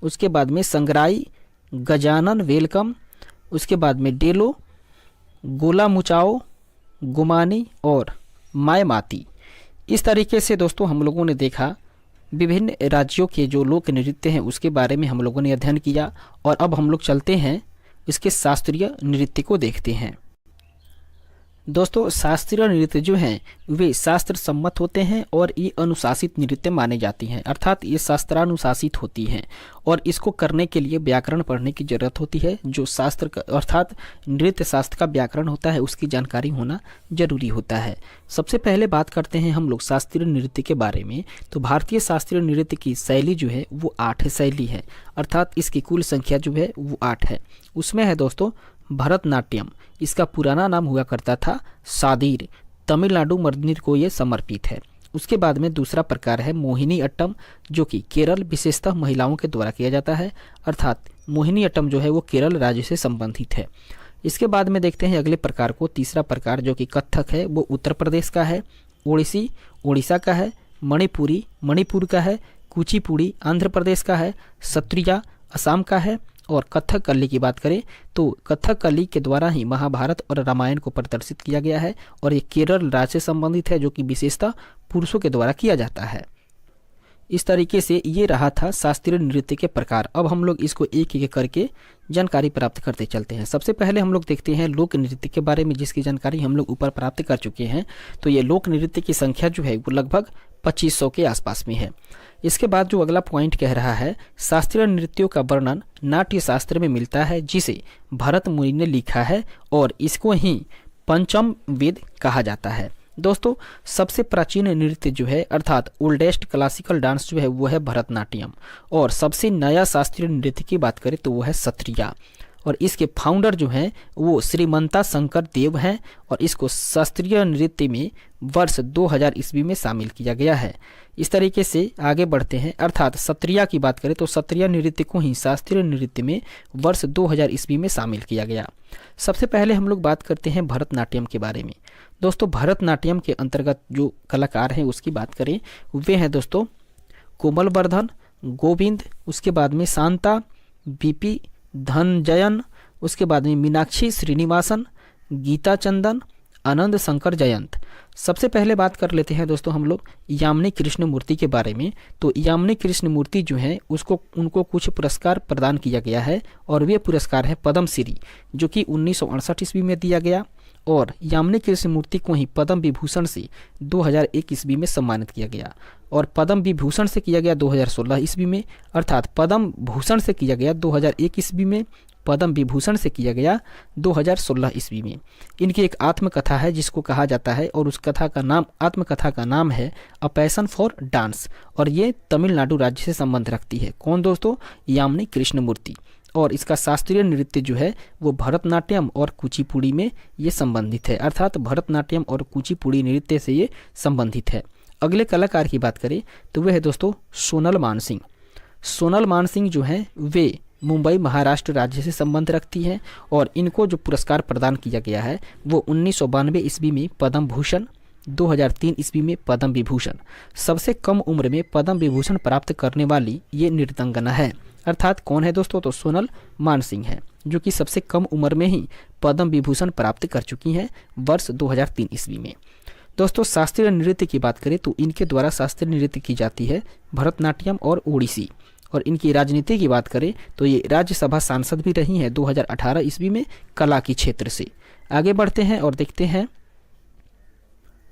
Speaker 1: उसके बाद में संगराई, गजानन वेलकम, उसके बाद में डेलो, गोला मुचाओ, गुमानी और मायमाती। इस तरीके से दोस्तों हम लोगों ने देखा विभिन्न राज्यों के जो लोक नृत्य हैं उसके बारे में हम लोगों ने अध्ययन किया। और अब हम लोग चलते हैं इसके शास्त्रीय नृत्य को देखते हैं। दोस्तों शास्त्रीय नृत्य जो हैं वे शास्त्र सम्मत होते हैं और ये अनुशासित नृत्य माने जाती हैं, अर्थात ये शास्त्रानुशासित होती हैं और इसको करने के लिए व्याकरण पढ़ने की जरूरत होती है। जो शास्त्र का अर्थात नृत्य शास्त्र का व्याकरण होता है उसकी जानकारी होना जरूरी होता है। सबसे पहले बात करते हैं हम लोग शास्त्रीय नृत्य के बारे में। तो भारतीय शास्त्रीय नृत्य की शैली जो है वो 8 शैली है, अर्थात इसकी कुल संख्या जो है वो 8 है। उसमें है दोस्तों भरतनाट्यम, इसका पुराना नाम हुआ करता था सादीर, तमिलनाडु मर्दिनी को ये समर्पित है। उसके बाद में दूसरा प्रकार है मोहिनी अट्टम जो कि केरल विशेषतः महिलाओं के द्वारा किया जाता है, अर्थात मोहिनी अट्टम जो है वो केरल राज्य से संबंधित है। इसके बाद में देखते हैं अगले प्रकार को, तीसरा प्रकार जो कि कथक है वो उत्तर प्रदेश का है, ओडिसी उड़ीसा का है, मणिपुरी मणिपुर का है, कुचिपुड़ी आंध्र प्रदेश का है, सत्रिया असम का है और कथकली की बात करें तो कथकली के द्वारा ही महाभारत और रामायण को प्रदर्शित किया गया है और ये केरल राज्य से संबंधित है जो कि विशेषतः पुरुषों के द्वारा किया जाता है। इस तरीके से ये रहा था शास्त्रीय नृत्य के प्रकार। अब हम लोग इसको एक एक करके जानकारी प्राप्त करते चलते हैं। सबसे पहले हम लोग देखते हैं लोक नृत्य के बारे में, जिसकी जानकारी हम लोग ऊपर प्राप्त कर चुके हैं। तो ये लोक नृत्य की संख्या जो है वो लगभग 2500 के आसपास में है। इसके बाद जो अगला पॉइंट कह रहा है शास्त्रीय नृत्यों का वर्णन नाट्य शास्त्र में मिलता है जिसे भरत मुनि ने लिखा है और इसको ही पंचम वेद कहा जाता है। दोस्तों सबसे प्राचीन नृत्य जो है अर्थात ओल्डेस्ट क्लासिकल डांस जो है वो है भरतनाट्यम और सबसे नया शास्त्रीय नृत्य की बात करें तो वो है सत्रिया और इसके फाउंडर जो हैं वो श्रीमंता शंकर देव हैं और इसको शास्त्रीय नृत्य में वर्ष 2000 ईस्वी में शामिल किया गया है। इस तरीके से आगे बढ़ते हैं, अर्थात सत्रिया की बात करें तो सत्रिया नृत्य को ही शास्त्रीय नृत्य में वर्ष 2000 ईस्वी में शामिल किया गया। सबसे पहले हम लोग बात करते हैं भरतनाट्यम के बारे में। दोस्तों भरतनाट्यम के अंतर्गत जो कलाकार हैं उसकी बात करें वे हैं दोस्तों कोमल वर्धन, गोविंद, उसके बाद में शांता, बीपी धनजयन, उसके बाद में मीनाक्षी श्रीनिवासन, गीता चंदन, आनंद शंकर जयंत। सबसे पहले बात कर लेते हैं दोस्तों हम लोग यामिनी कृष्णमूर्ति के बारे में। तो यामिनी कृष्णमूर्ति जो हैं उनको कुछ पुरस्कार प्रदान किया गया है और वे पुरस्कार है पद्मश्री, जो कि 1968 ईस्वी में दिया गया, और यामिनी कृष्णमूर्ति को ही पद्म विभूषण से 2001 ईस्वी में सम्मानित किया गया, और पद्म विभूषण से किया गया 2016 ईस्वी में, अर्थात पद्म भूषण से किया गया 2001 ईस्वी में, पद्म विभूषण से किया गया 2016 ईस्वी में। इनकी एक आत्मकथा है जिसको कहा जाता है, और उस आत्मकथा का नाम है अ पैशन फॉर डांस, और ये तमिलनाडु राज्य से संबंध रखती है। कौन दोस्तों? यामिनी कृष्णमूर्ति। और इसका शास्त्रीय नृत्य जो है वो भरतनाट्यम और कुचिपुड़ी में ये संबंधित है, अर्थात भरतनाट्यम और कुचिपुड़ी नृत्य से ये संबंधित है। अगले कलाकार की बात करें तो वह है दोस्तों सोनल मानसिंह। सोनल मानसिंह जो हैं वे मुंबई महाराष्ट्र राज्य से संबंध रखती हैं, और इनको जो पुरस्कार प्रदान किया गया है वो 1992 ईस्वी में पद्म भूषण, 2003 ईस्वी में पद्म विभूषण। सबसे कम उम्र में पद्म विभूषण प्राप्त करने वाली ये नृत्यांगना है, अर्थात कौन है दोस्तों? तो सोनल मानसिंह है, जो कि सबसे कम उम्र में ही पद्म विभूषण प्राप्त कर चुकी हैं वर्ष 2003 ईस्वी में। दोस्तों शास्त्रीय नृत्य की बात करें तो इनके द्वारा शास्त्रीय नृत्य की जाती है भरतनाट्यम और ओडिसी। और इनकी राजनीति की बात करें तो ये राज्यसभा सांसद भी रही हैं 2018 ईस्वी में कला की क्षेत्र से। आगे बढ़ते हैं और देखते हैं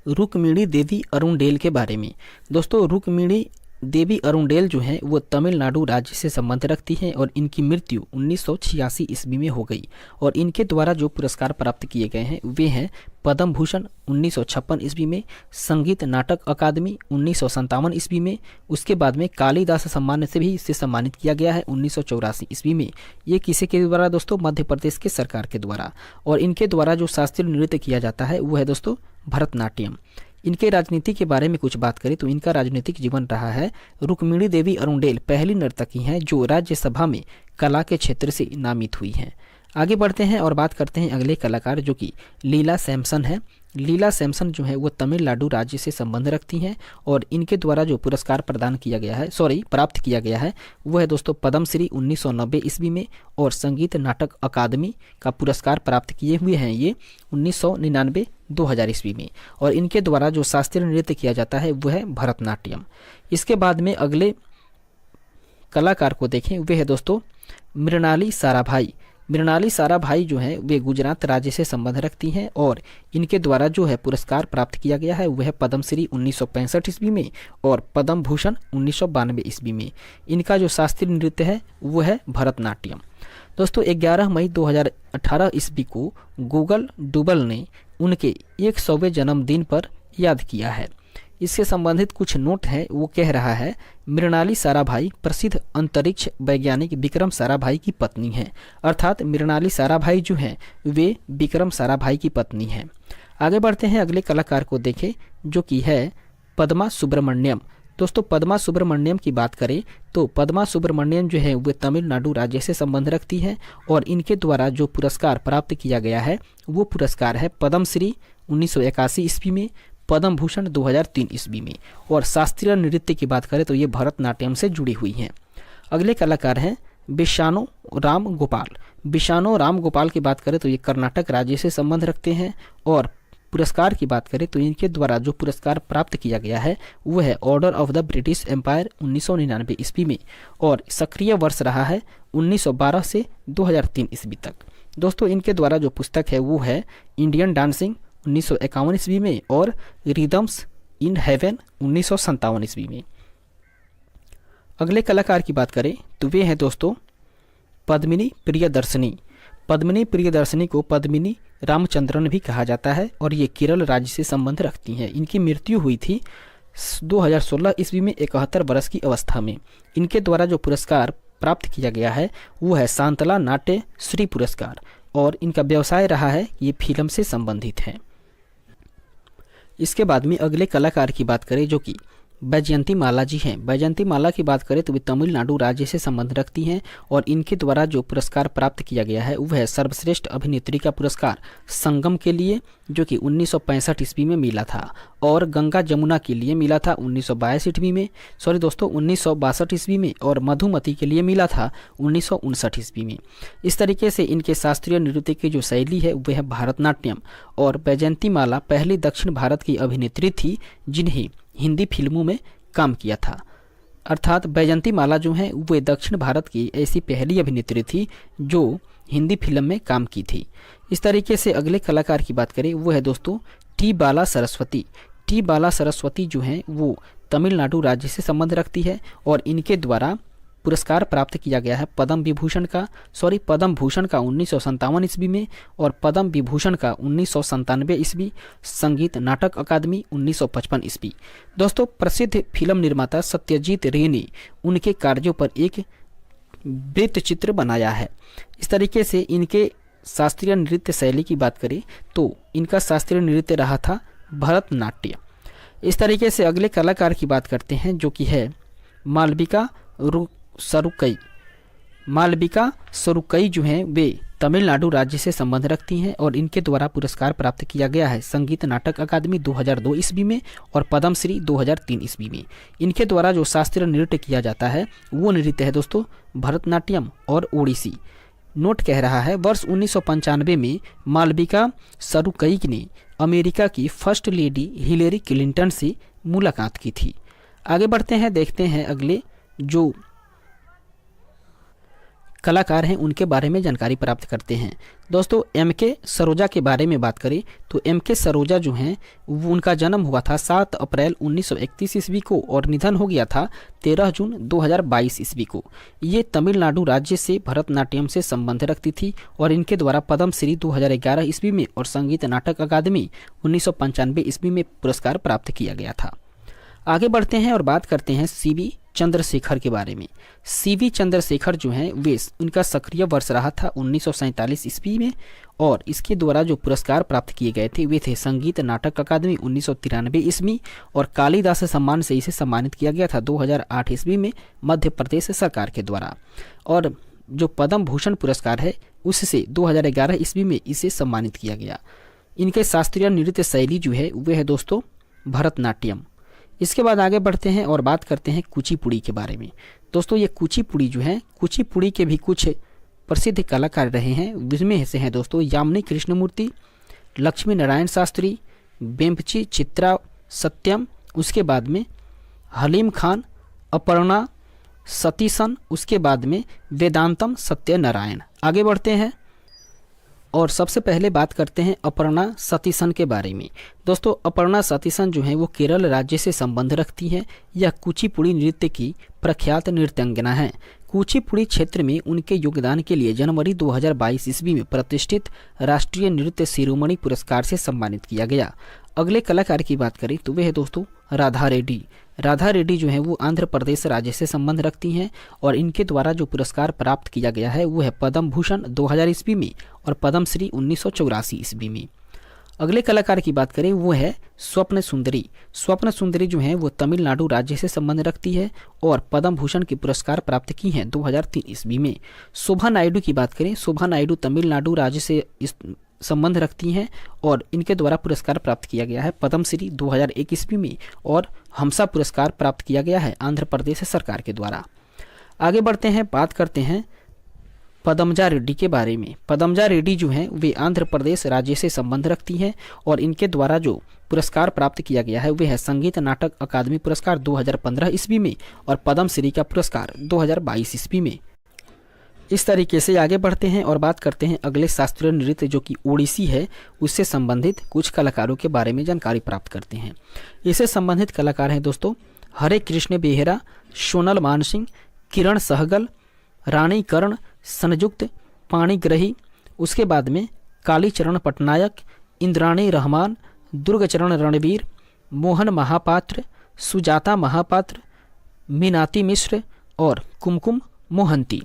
Speaker 1: रुक्मिणी देवी अरुणडेल के बारे में। दोस्तों रुक्मिणी देवी अरुणडेल जो हैं वो तमिलनाडु राज्य से संबंध रखती हैं, और इनकी मृत्यु 1986 ईस्वी में हो गई। और इनके द्वारा जो पुरस्कार प्राप्त किए गए हैं वे हैं पद्म भूषण 1956 ईस्वी में, संगीत नाटक अकादमी 1957 ईस्वी में, उसके बाद में कालीदास सम्मान से भी इसे सम्मानित किया गया है 1984 ईस्वी में। ये किसी के द्वारा दोस्तों? मध्य प्रदेश के सरकार के द्वारा। और इनके द्वारा जो शास्त्रीय नृत्य किया जाता है वो है दोस्तों भरतनाट्यम। इनके राजनीति के बारे में कुछ बात करें तो इनका राजनीतिक जीवन रहा है। रुक्मिणी देवी अरुणडेल पहली नर्तकी हैं जो राज्यसभा में कला के क्षेत्र से नामित हुई हैं। आगे बढ़ते हैं और बात करते हैं अगले कलाकार जो कि लीला सैमसन है। लीला सैमसन जो है वो तमिलनाडु राज्य से संबंध रखती हैं, और इनके द्वारा जो पुरस्कार प्रदान किया गया है प्राप्त किया गया है वो है दोस्तों पद्मश्री 1990 ईस्वी में, और संगीत नाटक अकादमी का पुरस्कार प्राप्त किए हुए हैं ये 1999 2000 ईस्वी में। और इनके द्वारा जो शास्त्रीय नृत्य किया जाता है वो है भरतनाट्यम। इसके बाद में अगले कलाकार को देखें वे है दोस्तों मृणाली साराभाई। मृणाली साराभाई जो है वे गुजरात राज्य से संबंध रखती हैं, और इनके द्वारा जो है पुरस्कार प्राप्त किया गया है वह है पद्मश्री 1965 ईस्वी में और पद्म भूषण 1992 ईस्वी में। इनका जो शास्त्रीय नृत्य है वो है भरतनाट्यम। दोस्तों 11 मई 2018 ईस्वी को गूगल डूबल ने उनके 100वें जन्मदिन पर याद किया है। इससे संबंधित कुछ नोट है, वो कह रहा है मृणाली साराभाई प्रसिद्ध अंतरिक्ष वैज्ञानिक विक्रम साराभाई की पत्नी हैं, अर्थात मृणाली साराभाई जो हैं वे विक्रम साराभाई की पत्नी हैं। आगे बढ़ते हैं अगले कलाकार को देखें जो कि है पद्मा सुब्रमण्यम। दोस्तों पद्मा सुब्रमण्यम की बात करें तो पद्मा सुब्रमण्यम जो है वे तमिलनाडु राज्य से संबंध रखती हैं, और इनके द्वारा जो पुरस्कार प्राप्त किया गया है वो पुरस्कार है पद्मश्री 1981 ईस्वी में, पद्म भूषण 2003 ईस्वी में। और शास्त्रीय नृत्य की बात करें तो ये भरतनाट्यम से जुड़ी हुई हैं। अगले कलाकार हैं बिशानो राम गोपाल। बिशानो राम गोपाल की बात करें तो ये कर्नाटक राज्य से संबंध रखते हैं, और पुरस्कार की बात करें तो इनके द्वारा जो पुरस्कार प्राप्त किया गया है वो है order of the British empire 1999 ईस्वी में, और सक्रिय वर्ष रहा है 1912 से 2003 ईस्वी तक। दोस्तों इनके द्वारा जो पुस्तक है वो है इंडियन डांसिंग 1951 ईस्वी में और रिदम्स इन हेवन 1957 ईस्वी में। अगले कलाकार की बात करें तो वे हैं दोस्तों पद्मिनी प्रियदर्शनी। पद्मिनी प्रियदर्शनी को पद्मिनी रामचंद्रन भी कहा जाता है, और ये केरल राज्य से संबंध रखती हैं। इनकी मृत्यु हुई थी 2016 ईस्वी में 71 वर्ष की अवस्था में। इनके द्वारा जो पुरस्कार प्राप्त किया गया है वो है शांतला नाट्य श्री पुरस्कार, और इनका व्यवसाय रहा है ये फिल्म से संबंधित है। इसके बाद में अगले कलाकार की बात करें जो कि बैजयंती माला जी हैं। बैजयंती माला की बात करें तो वे तमिलनाडु राज्य से संबंध रखती हैं और इनके द्वारा जो पुरस्कार प्राप्त किया गया है वह है सर्वश्रेष्ठ अभिनेत्री का पुरस्कार संगम के लिए, जो कि 1965 ईस्वी में मिला था, और गंगा जमुना के लिए मिला था 1962 में, 1962 ईस्वी में, और मधुमती के लिए मिला था 1959 ईस्वी में। इस तरीके से इनके शास्त्रीय नृत्य की जो शैली है वह है भारतनाट्यम। और बैजयंती माला पहली दक्षिण भारत की अभिनेत्री थी जिन्हें हिंदी फिल्मों में काम किया था। अर्थात बैजयंती माला जो है वे दक्षिण भारत की ऐसी पहली अभिनेत्री थी जो हिंदी फिल्म में काम की थी। इस तरीके से अगले कलाकार की बात करें वो है दोस्तों टी बाला सरस्वती। टी बाला सरस्वती जो है वो तमिलनाडु राज्य से संबंध रखती है और इनके द्वारा पुरस्कार प्राप्त किया गया है पद्म भूषण का 1957 ईस्वी में और पद्म विभूषण का 1997 ईस्वी, संगीत नाटक अकादमी 1955 ईस्वी। दोस्तों प्रसिद्ध फिल्म निर्माता सत्यजीत रे ने उनके कार्यों पर एक वृत्त चित्र बनाया है। इस तरीके से इनके शास्त्रीय नृत्य शैली की बात करें तो इनका शास्त्रीय नृत्य रहा था भरतनाट्य। इस तरीके से अगले कलाकार की बात करते हैं जो कि है मालविका सरुकई। मालविका सरुकई जो हैं वे तमिलनाडु राज्य से संबंध रखती हैं और इनके द्वारा पुरस्कार प्राप्त किया गया है संगीत नाटक अकादमी 2002 ईस्वी में और पद्मश्री 2003 ईस्वी में। इनके द्वारा जो शास्त्रीय नृत्य किया जाता है वो नृत्य है दोस्तों भरतनाट्यम और ओडिसी। नोट कह रहा है वर्ष 1995 में मालविका सरुकई ने अमेरिका की फर्स्ट लेडी हिलेरी क्लिंटन से मुलाकात की थी। आगे बढ़ते हैं, देखते हैं अगले जो कलाकार हैं उनके बारे में जानकारी प्राप्त करते हैं। दोस्तों एम.के. सरोजा के बारे में बात करें तो एम.के. सरोजा जो हैं वो उनका जन्म हुआ था 7 अप्रैल 1931 ईस्वी को और निधन हो गया था 13 जून 2022 ईस्वी को। ये तमिलनाडु राज्य से भरतनाट्यम से संबंध रखती थी और इनके द्वारा पद्मश्री 2011 ईस्वी में और संगीत नाटक अकादमी 1995 ईस्वी में पुरस्कार प्राप्त किया गया था। आगे बढ़ते हैं और बात करते हैं सी.वी. चंद्रशेखर के बारे में। सी.वी. चंद्रशेखर जो हैं वे उनका सक्रिय वर्ष रहा था 1947 ईस्वी में और इसके द्वारा जो पुरस्कार प्राप्त किए गए थे वे थे संगीत नाटक अकादमी 1993 ईस्वी और कालिदास सम्मान से इसे सम्मानित किया गया था 2008 ईस्वी में मध्य प्रदेश सरकार के द्वारा। और जो पद्म भूषण पुरस्कार है उससे 2011 ईस्वी में इसे सम्मानित किया गया। इनके शास्त्रीय नृत्य शैली जो है वह है दोस्तों भरतनाट्यम। इसके बाद आगे बढ़ते हैं और बात करते हैं कुचिपुड़ी के बारे में। दोस्तों ये कुचिपुड़ी जो है कुचिपुड़ी के भी कुछ प्रसिद्ध कलाकार रहे हैं, जिसमें से हैं दोस्तों यामिनी कृष्णमूर्ति, लक्ष्मी नारायण शास्त्री, वेम्पची चित्रा सत्यम, उसके बाद में हलीम खान, अपर्णा सतीशन, उसके बाद में वेदांतम सत्यनारायण। आगे बढ़ते हैं और सबसे पहले बात करते हैं अपर्णा सतीशन के बारे में। दोस्तों अपर्णा सतीशन जो है वो केरल राज्य से संबंध रखती हैं। यह कुचिपुड़ी नृत्य की प्रख्यात नृत्यांगना है। कुचिपुड़ी क्षेत्र में उनके योगदान के लिए जनवरी 2022 ईस्वी में प्रतिष्ठित राष्ट्रीय नृत्य शिरोमणि पुरस्कार से सम्मानित किया गया। अगले कलाकार की बात करें तो वे है दोस्तों राधा रेड्डी। राधा रेड्डी जो है वो आंध्र प्रदेश राज्य से संबंध रखती हैं और इनके द्वारा जो पुरस्कार प्राप्त किया गया है वो है पद्म भूषण 2000 ईस्वी में और पद्मश्री 1984 ईस्वी में। अगले कलाकार की बात करें वो है स्वप्न सुंदरी। स्वप्न सुंदरी जो है वो तमिलनाडु राज्य से संबंध रखती है और पद्म भूषण के पुरस्कार प्राप्त की हैं 2003 ईस्वी में। शोभा नायडू की बात करें, शोभा नायडू तमिलनाडु राज्य से संबंध रखती हैं और इनके द्वारा पुरस्कार प्राप्त किया गया है पद्मश्री 2001 ईस्वी में और हमसा पुरस्कार प्राप्त किया गया है आंध्र प्रदेश सरकार के द्वारा। आगे बढ़ते हैं, बात करते हैं पदमजा रेड्डी के बारे में। पदमजा रेड्डी जो हैं वे आंध्र प्रदेश राज्य से संबंध रखती हैं और इनके द्वारा जो पुरस्कार प्राप्त किया गया है वे है संगीत नाटक अकादमी पुरस्कार 2015 ईस्वी में और पद्मश्री का पुरस्कार 2022 ईस्वी में। इस तरीके से आगे बढ़ते हैं और बात करते हैं अगले शास्त्रीय नृत्य जो कि ओडिसी है उससे संबंधित कुछ कलाकारों के बारे में जानकारी प्राप्त करते हैं। इससे संबंधित कलाकार हैं दोस्तों हरे कृष्ण बेहरा, सोनल मानसिंह, किरण सहगल, रानी कर्ण, संयुक्त पाणिग्रही, उसके बाद में कालीचरण पटनायक, इंद्राणी रहमान, दुर्गचरण रणवीर, मोहन महापात्र, सुजाता महापात्र, मीनाती मिश्र और कुमकुम मोहंती।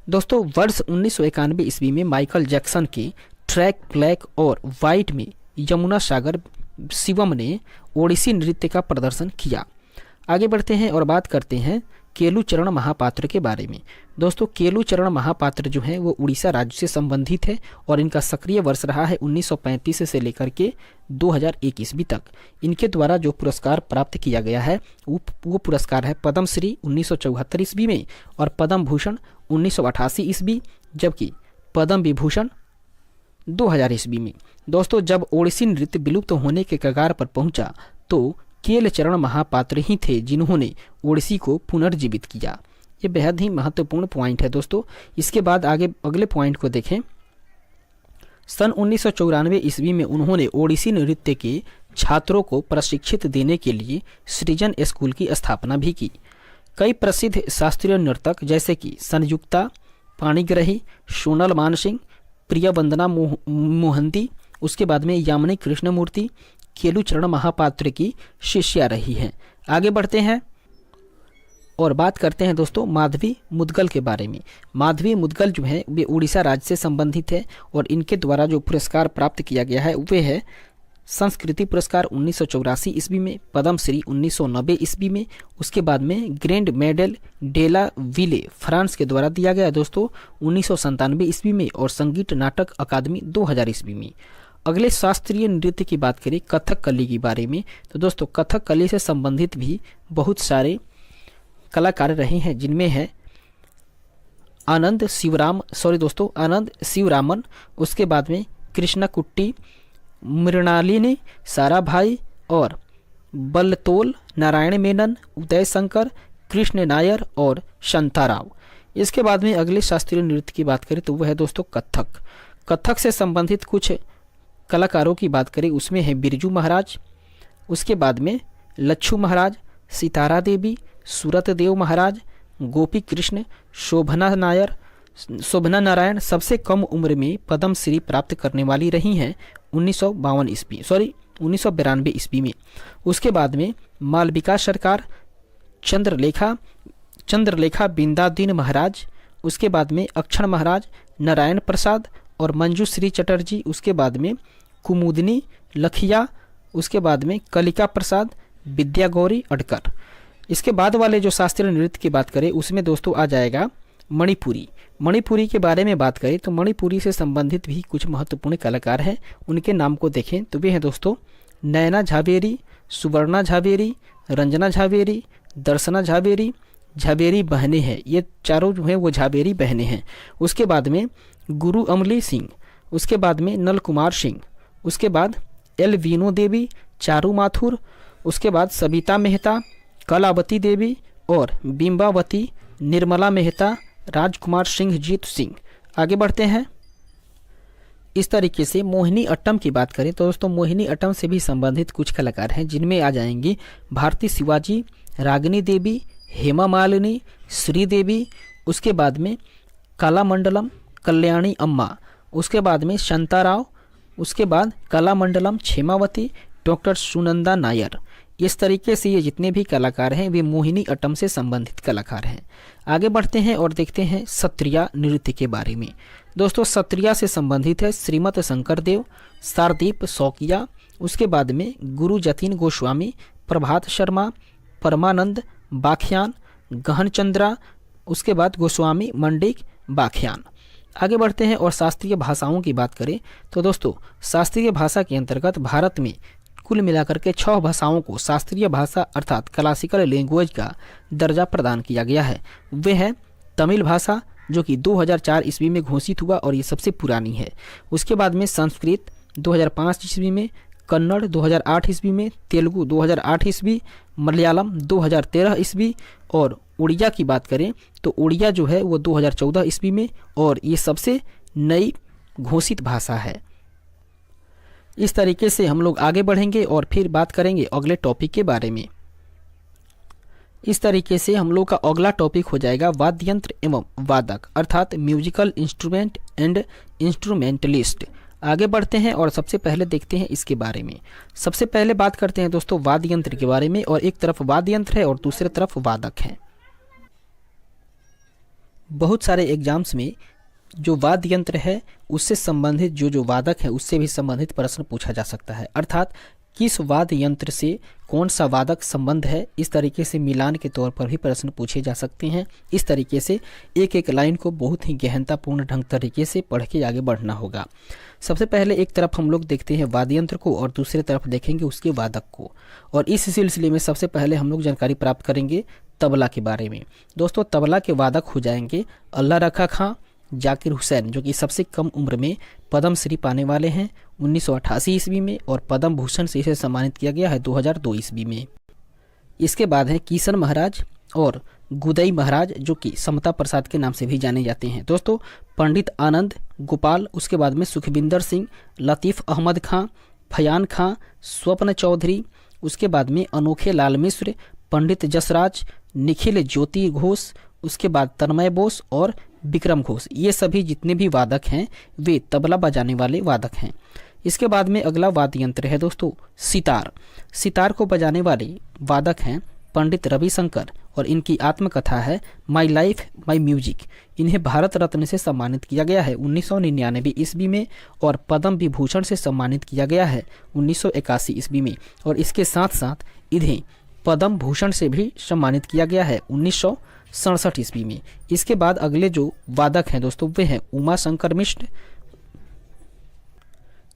Speaker 1: दोस्तों वर्ष 1991 ईस्वी में माइकल जैक्सन के ट्रैक ब्लैक और वाइट में यमुना सागर शिवम ने ओडिसी नृत्य का प्रदर्शन किया। आगे बढ़ते हैं और बात करते हैं केलुचरण महापात्र के बारे में। दोस्तों केलुचरण महापात्र जो हैं वो उड़ीसा राज्य से संबंधित है और इनका सक्रिय वर्ष रहा है 1935 से लेकर के 2001 ईस्वी तक। इनके द्वारा जो पुरस्कार प्राप्त किया गया है वो पुरस्कार है पद्मश्री 1974 ईस्वी में और पद्म भूषण 1988 ईस्वी, जबकि पद्म विभूषण 2000 ईस्वी में। दोस्तों जब ओडिसी नृत्य विलुप्त होने के कगार पर पहुंचा तो केलचरण महापात्र ही थे जिन्होंने ओडिसी को पुनर्जीवित किया। ये बेहद ही महत्वपूर्ण पॉइंट है दोस्तों। इसके बाद आगे अगले पॉइंट को देखें। सन 1994 ईस्वी में उन्होंने ओडिसी नृत्य के छात्रों को प्रशिक्षित देने के लिए सृजन स्कूल की स्थापना भी की। कई प्रसिद्ध शास्त्रीय नर्तक जैसे कि संयुक्ता पाणिग्रही, सोनल मानसिंह, प्रियवंदना मोहंती, उसके बाद में यामिनी कृष्णमूर्ति केलुचरण महापात्र की शिष्या रही हैं। आगे बढ़ते हैं और बात करते हैं दोस्तों माधवी मुदगल के बारे में। माधवी मुदगल जो है वे उड़ीसा राज्य से संबंधित है और इनके द्वारा जो पुरस्कार प्राप्त किया गया है वे है संस्कृति पुरस्कार 1984 ईस्वी में, पद्मश्री 1990 ईस्वी में, उसके बाद में ग्रैंड मेडल डेला विले फ्रांस के द्वारा दिया गया दोस्तों 1997 ईस्वी में और संगीत नाटक अकादमी 2000 ईस्वी में। अगले शास्त्रीय नृत्य की बात करें कथकली के बारे में, तो दोस्तों कथकली से संबंधित भी बहुत सारे कलाकार रहे हैं जिनमें है आनंद शिवरामन, उसके बाद में कृष्णा कुट्टी, मृणालिनी साराभाई और बलतोल नारायण मेनन, उदय शंकर, कृष्ण नायर और शांताराव। इसके बाद में अगले शास्त्रीय नृत्य की बात करें तो वह है दोस्तों कथक से संबंधित कुछ कलाकारों की बात करें उसमें है बिरजू महाराज, उसके बाद में लच्छू महाराज, सितारा देवी, सूरत देव महाराज, गोपी कृष्ण, शोभना नारायण सबसे कम उम्र में पद्मश्री प्राप्त करने वाली रही हैं 1992 ईस्वी में। उसके बाद में मालविका सरकार, चंद्रलेखा बिंदादीन महाराज, उसके बाद में अक्षण महाराज, नारायण प्रसाद और मंजूश्री चटर्जी, उसके बाद में कुमुदनी लखिया, उसके बाद में कलिका प्रसाद, विद्या गौरी अडकर। इसके बाद वाले जो शास्त्रीय नृत्य की बात करें उसमें दोस्तों आ जाएगा मणिपुरी के बारे में बात करें तो मणिपुरी से संबंधित भी कुछ महत्वपूर्ण कलाकार हैं। उनके नाम को देखें तो वे हैं दोस्तों नयना झावेरी, सुवर्णा झावेरी, रंजना झावेरी, दर्शना झावेरी बहनें हैं। ये चारों जो हैं वो झावेरी बहनें हैं। उसके बाद में गुरु अमली सिंह, उसके बाद में नल कुमार सिंह, उसके बाद एल वीनो देवी, चारू माथुर, उसके बाद सबिता मेहता, कलावती देवी और बिंबावती, निर्मला मेहता, राजकुमार सिंह, जीत सिंह। आगे बढ़ते हैं। इस तरीके से मोहिनी अट्टम की बात करें तो दोस्तों मोहिनी अट्टम से भी संबंधित कुछ कलाकार हैं जिनमें आ जाएंगी भारती शिवाजी, रागिनी देवी, हेमा मालिनी, श्रीदेवी, उसके बाद में कलामंडलम कल्याणी अम्मा, उसके बाद में शांताराव, उसके बाद कलामंडलम क्षेमावती, डॉक्टर सुनंदा नायर। इस तरीके से ये जितने भी कलाकार हैं वे मोहिनी अट्टम से संबंधित कलाकार हैं। आगे बढ़ते हैं और देखते हैं सत्रिया नृत्य के बारे में। दोस्तों सत्रिया से संबंधित है श्रीमत शंकरदेव, शारदीप शौकिया, उसके बाद में गुरु जतीन गोस्वामी, प्रभात शर्मा, परमानंद बाखियान, गहन चंद्रा, उसके बाद गोस्वामी मंडिक बाखियान। आगे बढ़ते हैं और शास्त्रीय भाषाओं की बात करें तो दोस्तों शास्त्रीय भाषा के अंतर्गत भारत में कुल मिलाकर के 6 भाषाओं को शास्त्रीय भाषा अर्थात क्लासिकल लैंग्वेज का दर्जा प्रदान किया गया है। वे है तमिल भाषा जो कि 2004 ईस्वी में घोषित हुआ और ये सबसे पुरानी है। उसके बाद में संस्कृत 2005 ईस्वी में, कन्नड़ 2008 ईस्वी में, तेलुगु 2008 ईस्वी, मलयालम 2013 ईस्वी और उड़िया की बात करें तो उड़िया जो है वो 2014 ईस्वी में और ये सबसे नई घोषित भाषा है। इस तरीके से हम लोग आगे बढ़ेंगे और फिर बात करेंगे अगले टॉपिक के बारे में। इस तरीके से हम लोग का अगला टॉपिक हो जाएगा वाद्य यंत्र एवं वादक अर्थात म्यूजिकल इंस्ट्रूमेंट एंड इंस्ट्रूमेंटलिस्ट। आगे बढ़ते हैं और सबसे पहले देखते हैं इसके बारे में। सबसे पहले बात करते हैं दोस्तों वाद्य यंत्र के बारे में और एक तरफ वाद्य यंत्र है और दूसरी तरफ वादक है। बहुत सारे एग्जाम्स में जो वाद्य यंत्र है उससे संबंधित जो वादक है उससे भी संबंधित प्रश्न पूछा जा सकता है। अर्थात किस वाद्य यंत्र से कौन सा वादक संबंध है, इस तरीके से मिलान के तौर पर भी प्रश्न पूछे जा सकते हैं। इस तरीके से एक एक लाइन को बहुत ही गहनतापूर्ण ढंग तरीके से पढ़ के आगे बढ़ना होगा। सबसे पहले एक तरफ हम लोग देखते हैं वाद्य यंत्र को और दूसरी तरफ देखेंगे उसके वादक को, और इस सिलसिले में सबसे पहले हम लोग जानकारी प्राप्त करेंगे तबला के बारे में। दोस्तों तबला के वादक हो जाएंगे अल्लाह रखा खां, जाकिर हुसैन, जो कि सबसे कम उम्र में पद्म श्री पाने वाले हैं 1988 ईस्वी में, और पद्म भूषण से इसे सम्मानित किया गया है 2002 ईस्वी में। इसके बाद है किशन महाराज और गुदई महाराज, जो कि समता प्रसाद के नाम से भी जाने जाते हैं। दोस्तों पंडित आनंद गोपाल, उसके बाद में सुखविंदर सिंह, लतीफ़ अहमद खां, फयान खां, स्वप्न चौधरी, उसके बाद में अनोखे लाल मिश्र, पंडित जसराज, निखिल ज्योति घोष, उसके बाद तन्मय बोस और विक्रम घोष। ये सभी जितने भी वादक हैं वे तबला बजाने वाले वादक हैं। इसके बाद में अगला वाद्य यंत्र है दोस्तों सितार। सितार को बजाने वाले वादक हैं पंडित रविशंकर, और इनकी आत्मकथा है माई लाइफ माई म्यूजिक। इन्हें भारत रत्न से सम्मानित किया गया है 1999 ईस्वी में, और पद्म विभूषण से सम्मानित किया गया है 1981 ईस्वी में, और इसके साथ साथ इन्हें पद्म भूषण से भी सम्मानित किया गया है 1967 ईस्वी में। इसके बाद अगले जो वादक हैं दोस्तों वे हैं उमा शंकर मिश्र,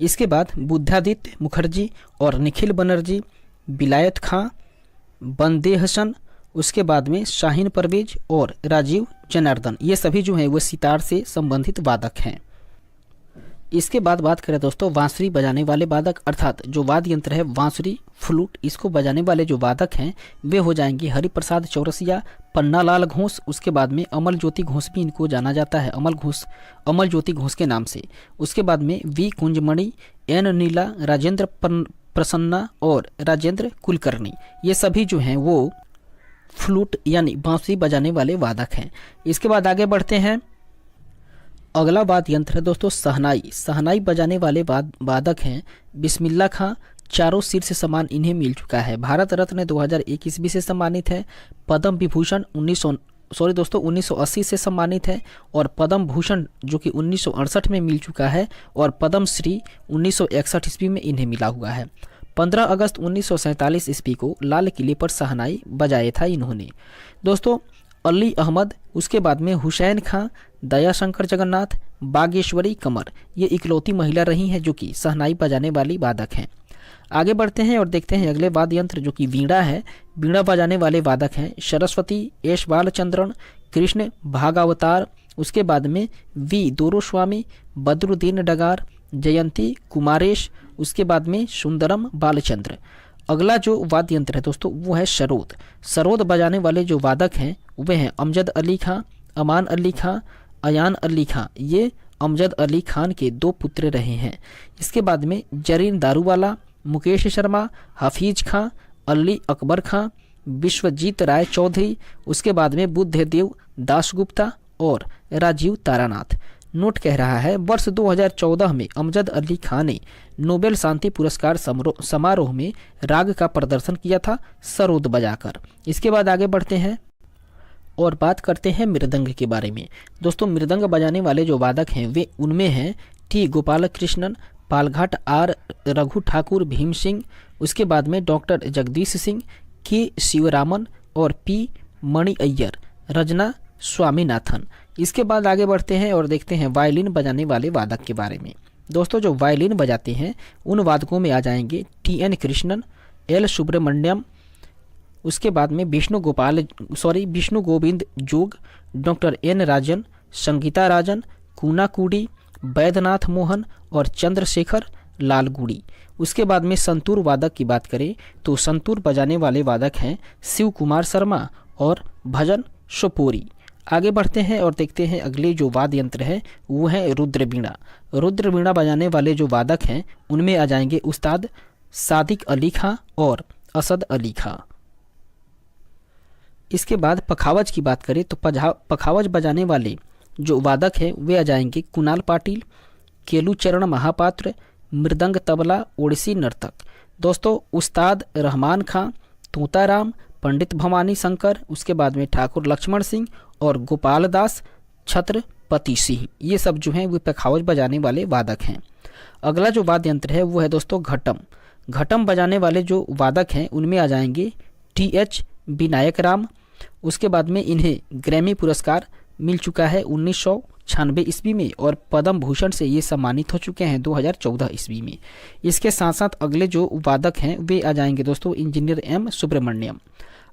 Speaker 1: इसके बाद बुद्धादित्य मुखर्जी और निखिल बनर्जी, विलायत खां, बंदे हसन, उसके बाद में शाहीन परवेज और राजीव जनार्दन। ये सभी जो हैं वो सितार से संबंधित वादक हैं। इसके बाद बात करें दोस्तों बांसुरी बजाने वाले वादक, अर्थात जो वाद्य यंत्र है बांसुरी फ्लूट, इसको बजाने वाले जो वादक हैं वे हो जाएंगे हरिप्रसाद चौरसिया, पन्नालाल घोष, उसके बाद में अमल ज्योति घोष भी इनको जाना जाता है अमल ज्योति घोष के नाम से। उसके बाद में वी कुंजमणि, एन नीला, राजेंद्र प्रसन्ना और राजेंद्र कुलकर्णी। ये सभी जो हैं वो फ्लूट यानी बांसुरी बजाने वाले वादक हैं। इसके बाद आगे बढ़ते हैं। अगला वाद्य यंत्र है दोस्तों सहनाई। सहनाई बजाने वाले वादक हैं बिस्मिल्लाह खां, चारों शीर्ष सम्मान इन्हें मिल चुका है। भारत रत्न 2001 ईस्वी से सम्मानित है, पद्म विभूषण 1980 से सम्मानित है, और पद्म भूषण जो कि 1968 में मिल चुका है, और पद्म श्री 1961 ईस्वी में इन्हें मिला हुआ है। 15 अगस्त 1947 ईस्वी को लाल किले पर सहनाई बजाया था इन्होंने। दोस्तों अली अहमद, उसके बाद में हुसैन खां, दयाशंकर जगन्नाथ, बागेश्वरी कमर, ये इकलौती महिला रही हैं जो कि सहनाई बजाने वाली वादक हैं। आगे बढ़ते हैं और देखते हैं अगले वाद्य यंत्र जो कि वीणा है। वीणा बजाने वाले वादक हैं सरस्वती, एस बालचंद्रन, कृष्ण भागावतार, उसके बाद में वी दोरोस्वामी, बद्रुद्दीन डगार, जयंती कुमारेश, उसके बाद में सुंदरम बालचंद्र। अगला जो वाद्य यंत्र है दोस्तों वो है सरोद। सरोद बजाने वाले जो वादक हैं वे हैं अमजद अली खां, अमान अली खां, अयान अली खां। ये अमजद अली खान के 2 पुत्र रहे हैं। इसके बाद में जरीन दारूवाला, मुकेश शर्मा, हफीज खां, अली अकबर खां, विश्वजीत राय चौधरी, उसके बाद में बुद्धदेव दासगुप्ता और राजीव तारानाथ। नोट कह रहा है वर्ष 2014 में अमजद अली खान ने नोबेल शांति पुरस्कार समारोह में राग का प्रदर्शन किया था सरोद बजाकर। इसके बाद आगे बढ़ते हैं और बात करते हैं मृदंग के बारे में। दोस्तों मृदंग बजाने वाले जो वादक हैं वे उनमें हैं टी गोपाल कृष्णन, पालघाट आर रघु ठाकुर भीम सिंह, उसके बाद में डॉक्टर जगदीश सिंह, के शिवरामन और पी मणि अय्यर, रजना स्वामीनाथन। इसके बाद आगे बढ़ते हैं और देखते हैं वायलिन बजाने वाले वादक के बारे में। दोस्तों जो वायलिन बजाते हैं उन वादकों में आ जाएंगे टी.एन. कृष्णन, एल सुब्रमण्यम, उसके बाद में विष्णु गोविंद जोग, डॉक्टर एन राजन, संगीता राजन, कूना कुडी, बैद्यनाथ मोहन और चंद्रशेखर लालगुड़ी। उसके बाद में संतूर वादक की बात करें तो संतूर बजाने वाले वादक हैं शिव कुमार शर्मा और भजन सोपोरी। आगे बढ़ते हैं और देखते हैं अगले जो वाद्य यंत्र है वो है रुद्रवीणा। रुद्रवीणा बजाने वाले जो वादक हैं उनमें आ जाएंगे उस्ताद सादिक अली खां और असद अली खां। इसके बाद पखावज की बात करें तो पखावज बजाने वाले जो वादक हैं वे आ जाएंगे कुणाल पाटिल, केलुचरण महापात्र, मृदंग तबला ओडिसी नर्तक। दोस्तों उस्ताद रहमान खां, तोताराम, पंडित भवानी शंकर, उसके बाद में ठाकुर लक्ष्मण सिंह और गोपाल दास छत्रपति सिंह, ये सब जो हैं वे पखावज बजाने वाले वादक हैं। अगला जो वाद्य यंत्र है वो है दोस्तों घटम। घटम बजाने वाले जो वादक हैं उनमें आ जाएंगे टी.एच. विनायक राम। उसके बाद में इन्हें ग्रैमी पुरस्कार मिल चुका है 1996 ईस्वी में और पद्म भूषण से ये सम्मानित हो चुके हैं 2014 ईस्वी में। इसके साथ साथ अगले जो वादक हैं वे आ जाएंगे दोस्तों इंजीनियर एम सुब्रमण्यम।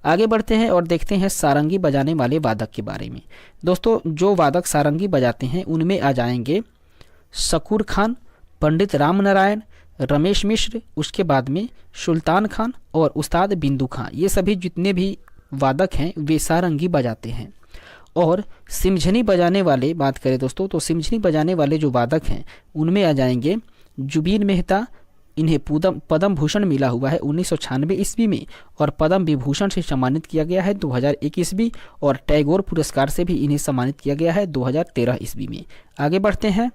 Speaker 1: आगे बढ़ते हैं और देखते हैं सारंगी बजाने वाले वादक के बारे में। दोस्तों जो वादक सारंगी बजाते हैं उनमें आ जाएंगे शकूर खान, पंडित राम नारायण, रमेश मिश्र, उसके बाद में सुल्तान खान और उस्ताद बिंदु खां। ये सभी जितने भी वादक हैं वे सारंगी बजाते हैं। और सिमझनी बजाने वाले बात करें दोस्तों तो सिमझनी बजाने वाले जो वादक हैं उनमें आ जाएंगे जुबीन मेहता। इन्हें पद्म भूषण मिला हुआ है 1996 ईस्वी में और पद्म विभूषण से सम्मानित किया गया है 2001 ईस्वी और टैगोर पुरस्कार से भी इन्हें सम्मानित किया गया है 2013 ईस्वी में। आगे बढ़ते हैं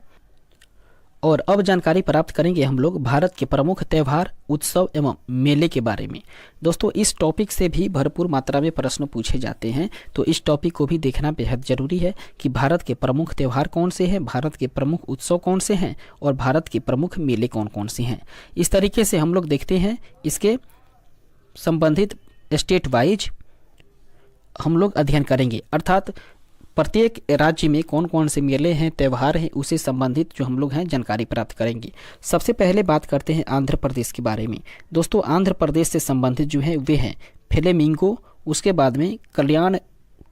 Speaker 1: और अब जानकारी प्राप्त करेंगे हम लोग भारत के प्रमुख त्यौहार, उत्सव एवं मेले के बारे में। दोस्तों इस टॉपिक से भी भरपूर मात्रा में प्रश्न पूछे जाते हैं, तो इस टॉपिक को भी देखना बेहद जरूरी है कि भारत के प्रमुख त्यौहार कौन से हैं, भारत के प्रमुख उत्सव कौन से हैं और भारत के प्रमुख मेले कौन कौन से हैं। इस तरीके से हम लोग देखते हैं इसके संबंधित स्टेट वाइज हम लोग अध्ययन करेंगे, अर्थात प्रत्येक राज्य में कौन कौन से मेले हैं, त्यौहार हैं, उससे संबंधित जो हम लोग हैं जानकारी प्राप्त करेंगे। सबसे पहले बात करते हैं आंध्र प्रदेश के बारे में। दोस्तों आंध्र प्रदेश से संबंधित जो है वे हैं फ्लेमिंगो, उसके बाद में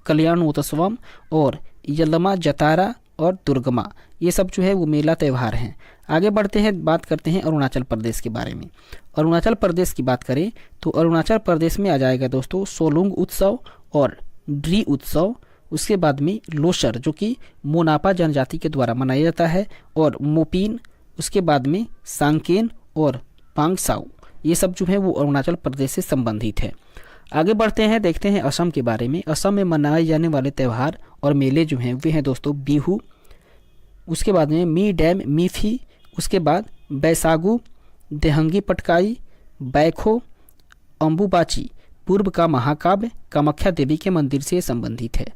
Speaker 1: कल्याणोत्सवम और यल्लमा जतारा और दुर्गमा, ये सब जो है वो मेला त्यौहार हैं। आगे बढ़ते हैं, बात करते हैं अरुणाचल प्रदेश के बारे में। अरुणाचल प्रदेश की बात करें तो अरुणाचल प्रदेश में आ जाएगा दोस्तों सोलुंग उत्सव और ड्री उत्सव, उसके बाद में लोसर जो कि मोनापा जनजाति के द्वारा मनाया जाता है और मोपिन, उसके बाद में सांकेन और पांगसाउ, ये सब जो है वो अरुणाचल प्रदेश से संबंधित है। आगे बढ़ते हैं, देखते हैं असम के बारे में। असम में मनाए जाने वाले त्यौहार और मेले जो हैं वे हैं दोस्तों बिहू, उसके बाद में मी डैम मीफी, उसके बाद बैसागु, देहंगी पटकाई, बैखो, अम्बुबाची पूर्व का महाकाव्य कामाख्या देवी के मंदिर से संबंधित है।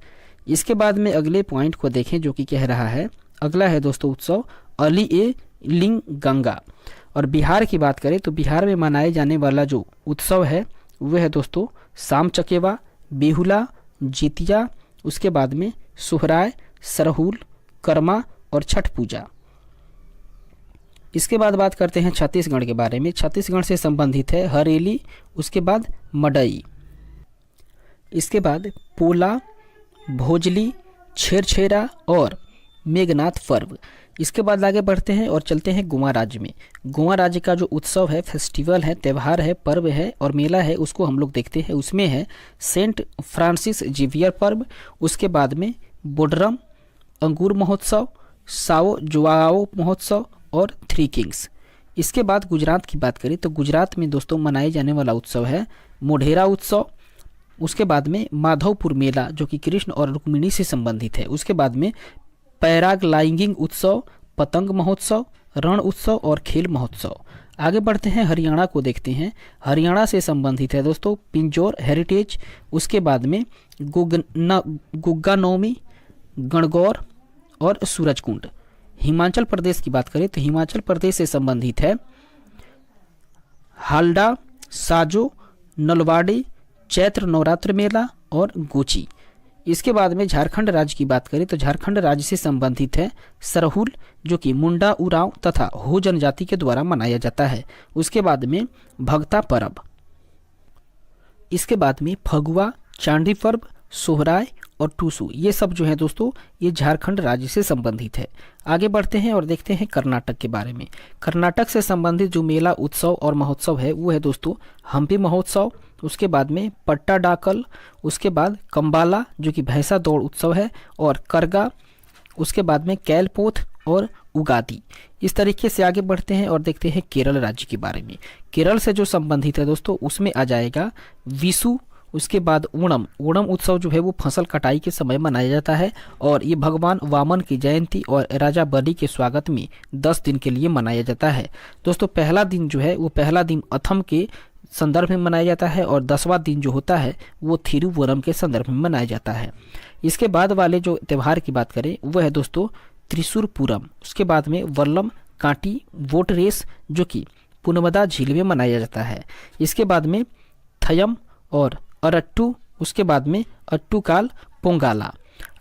Speaker 1: इसके बाद में अगले पॉइंट को देखें जो कि कह रहा है, अगला है दोस्तों उत्सव अली ए लिंग गंगा। और बिहार की बात करें तो बिहार में मनाए जाने वाला जो उत्सव है वह है दोस्तों साम चकेवा, बेहुला, जितिया, उसके बाद में सोहराय, सरहुल, कर्मा और छठ पूजा। इसके बाद बात करते हैं छत्तीसगढ़ के बारे में। छत्तीसगढ़ से संबंधित है हरेली, उसके बाद मडई, इसके बाद पोला, भोजली, छेरछेरा और मेघनाथ पर्व। इसके बाद आगे बढ़ते हैं और चलते हैं गोवा राज्य में। गोवा राज्य का जो उत्सव है, फेस्टिवल है, त्यौहार है, पर्व है और मेला है, उसको हम लोग देखते हैं। उसमें है सेंट फ्रांसिस जेवियर पर्व, उसके बाद में बोडरम अंगूर महोत्सव, साओ जोआओ महोत्सव और थ्री किंग्स। इसके बाद गुजरात की बात करें तो गुजरात में दोस्तों मनाए जाने वाला उत्सव है मोढेरा उत्सव, उसके बाद में माधवपुर मेला जो कि कृष्ण और रुक्मिणी से संबंधित है, उसके बाद में पैराग्लाइडिंग उत्सव, पतंग महोत्सव, रण उत्सव और खेल महोत्सव। आगे बढ़ते हैं हरियाणा को देखते हैं। हरियाणा से संबंधित है दोस्तों पिंजौर हेरिटेज, उसके बाद में गुग्गा नौमी, गणगौर और सूरजकुंड। हिमाचल प्रदेश की बात करें तो हिमाचल प्रदेश से संबंधित है हालडा, साजो, नलवाड़ी, चैत्र नवरात्र मेला और गोची। इसके बाद में झारखंड राज्य की बात करें तो झारखंड राज्य से संबंधित है सरहुल जो कि मुंडा उरांव तथा हो जनजाति के द्वारा मनाया जाता है। उसके बाद में भगता पर्व, इसके बाद में फगुआ, चांदी पर्व, सोहराय और टूसू, ये सब जो है दोस्तों ये झारखंड राज्य से संबंधित है। आगे बढ़ते हैं और देखते हैं कर्नाटक के बारे में। कर्नाटक से संबंधित जो मेला, उत्सव और महोत्सव है वो है दोस्तों हम्पी महोत्सव, उसके बाद में पट्टाडाकल, उसके बाद कंबाला जो कि भैंसा दौड़ उत्सव है और करगा, उसके बाद में कैलपोथ और उगादी। इस तरीके से आगे बढ़ते हैं और देखते हैं केरल राज्य के बारे में। केरल से जो संबंधित है दोस्तों उसमें आ जाएगा विशु, उसके बाद ओणम। ओणम उत्सव जो है वो फसल कटाई के समय मनाया जाता है और ये भगवान वामन की जयंती और राजा बलि के स्वागत में 10 दिन के लिए मनाया जाता है। दोस्तों पहला दिन जो है वो पहला दिन अथम के संदर्भ में मनाया जाता है और 10वां दिन जो होता है वो थिरुवनम के संदर्भ में मनाया जाता है। इसके बाद वाले जो त्यौहार की बात करें वो है दोस्तों त्रिशूरपुरम, उसके बाद में वल्लम कांटी वोट रेस जो कि पुनमदा झील में मनाया जाता है। इसके बाद में थयम और अरट्टू, उसके बाद में अट्टूकाल पोंगाला।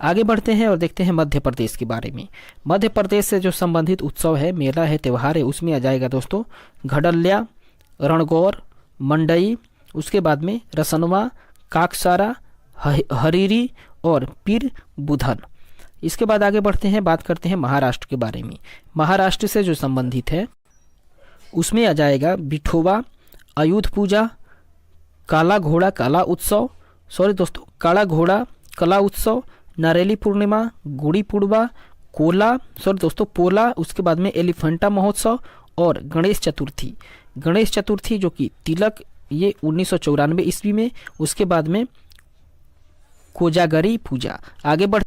Speaker 1: आगे बढ़ते हैं और देखते हैं मध्य प्रदेश के बारे में। मध्य प्रदेश से जो संबंधित उत्सव है, मेला है, त्यौहार है, उसमें आ जाएगा दोस्तों घड़ल्या, रणगौर, मंडई, उसके बाद में रसनवा, काकसारा, हरीरी और पीर बुधन। इसके बाद आगे बढ़ते हैं, बात करते हैं महाराष्ट्र के बारे में। महाराष्ट्र से जो संबंधित है उसमें आ जाएगा बिठोबा, आयुध पूजा, काला घोड़ा कला उत्सव, काला घोड़ा कला उत्सव, नारेली पूर्णिमा, गुड़ी पूर्णिमा, पोला, उसके बाद में एलिफेंटा महोत्सव और गणेश चतुर्थी। गणेश चतुर्थी जो कि तिलक, ये 1994 ईस्वी में, उसके बाद में कोजागरी पूजा। आगे बढ़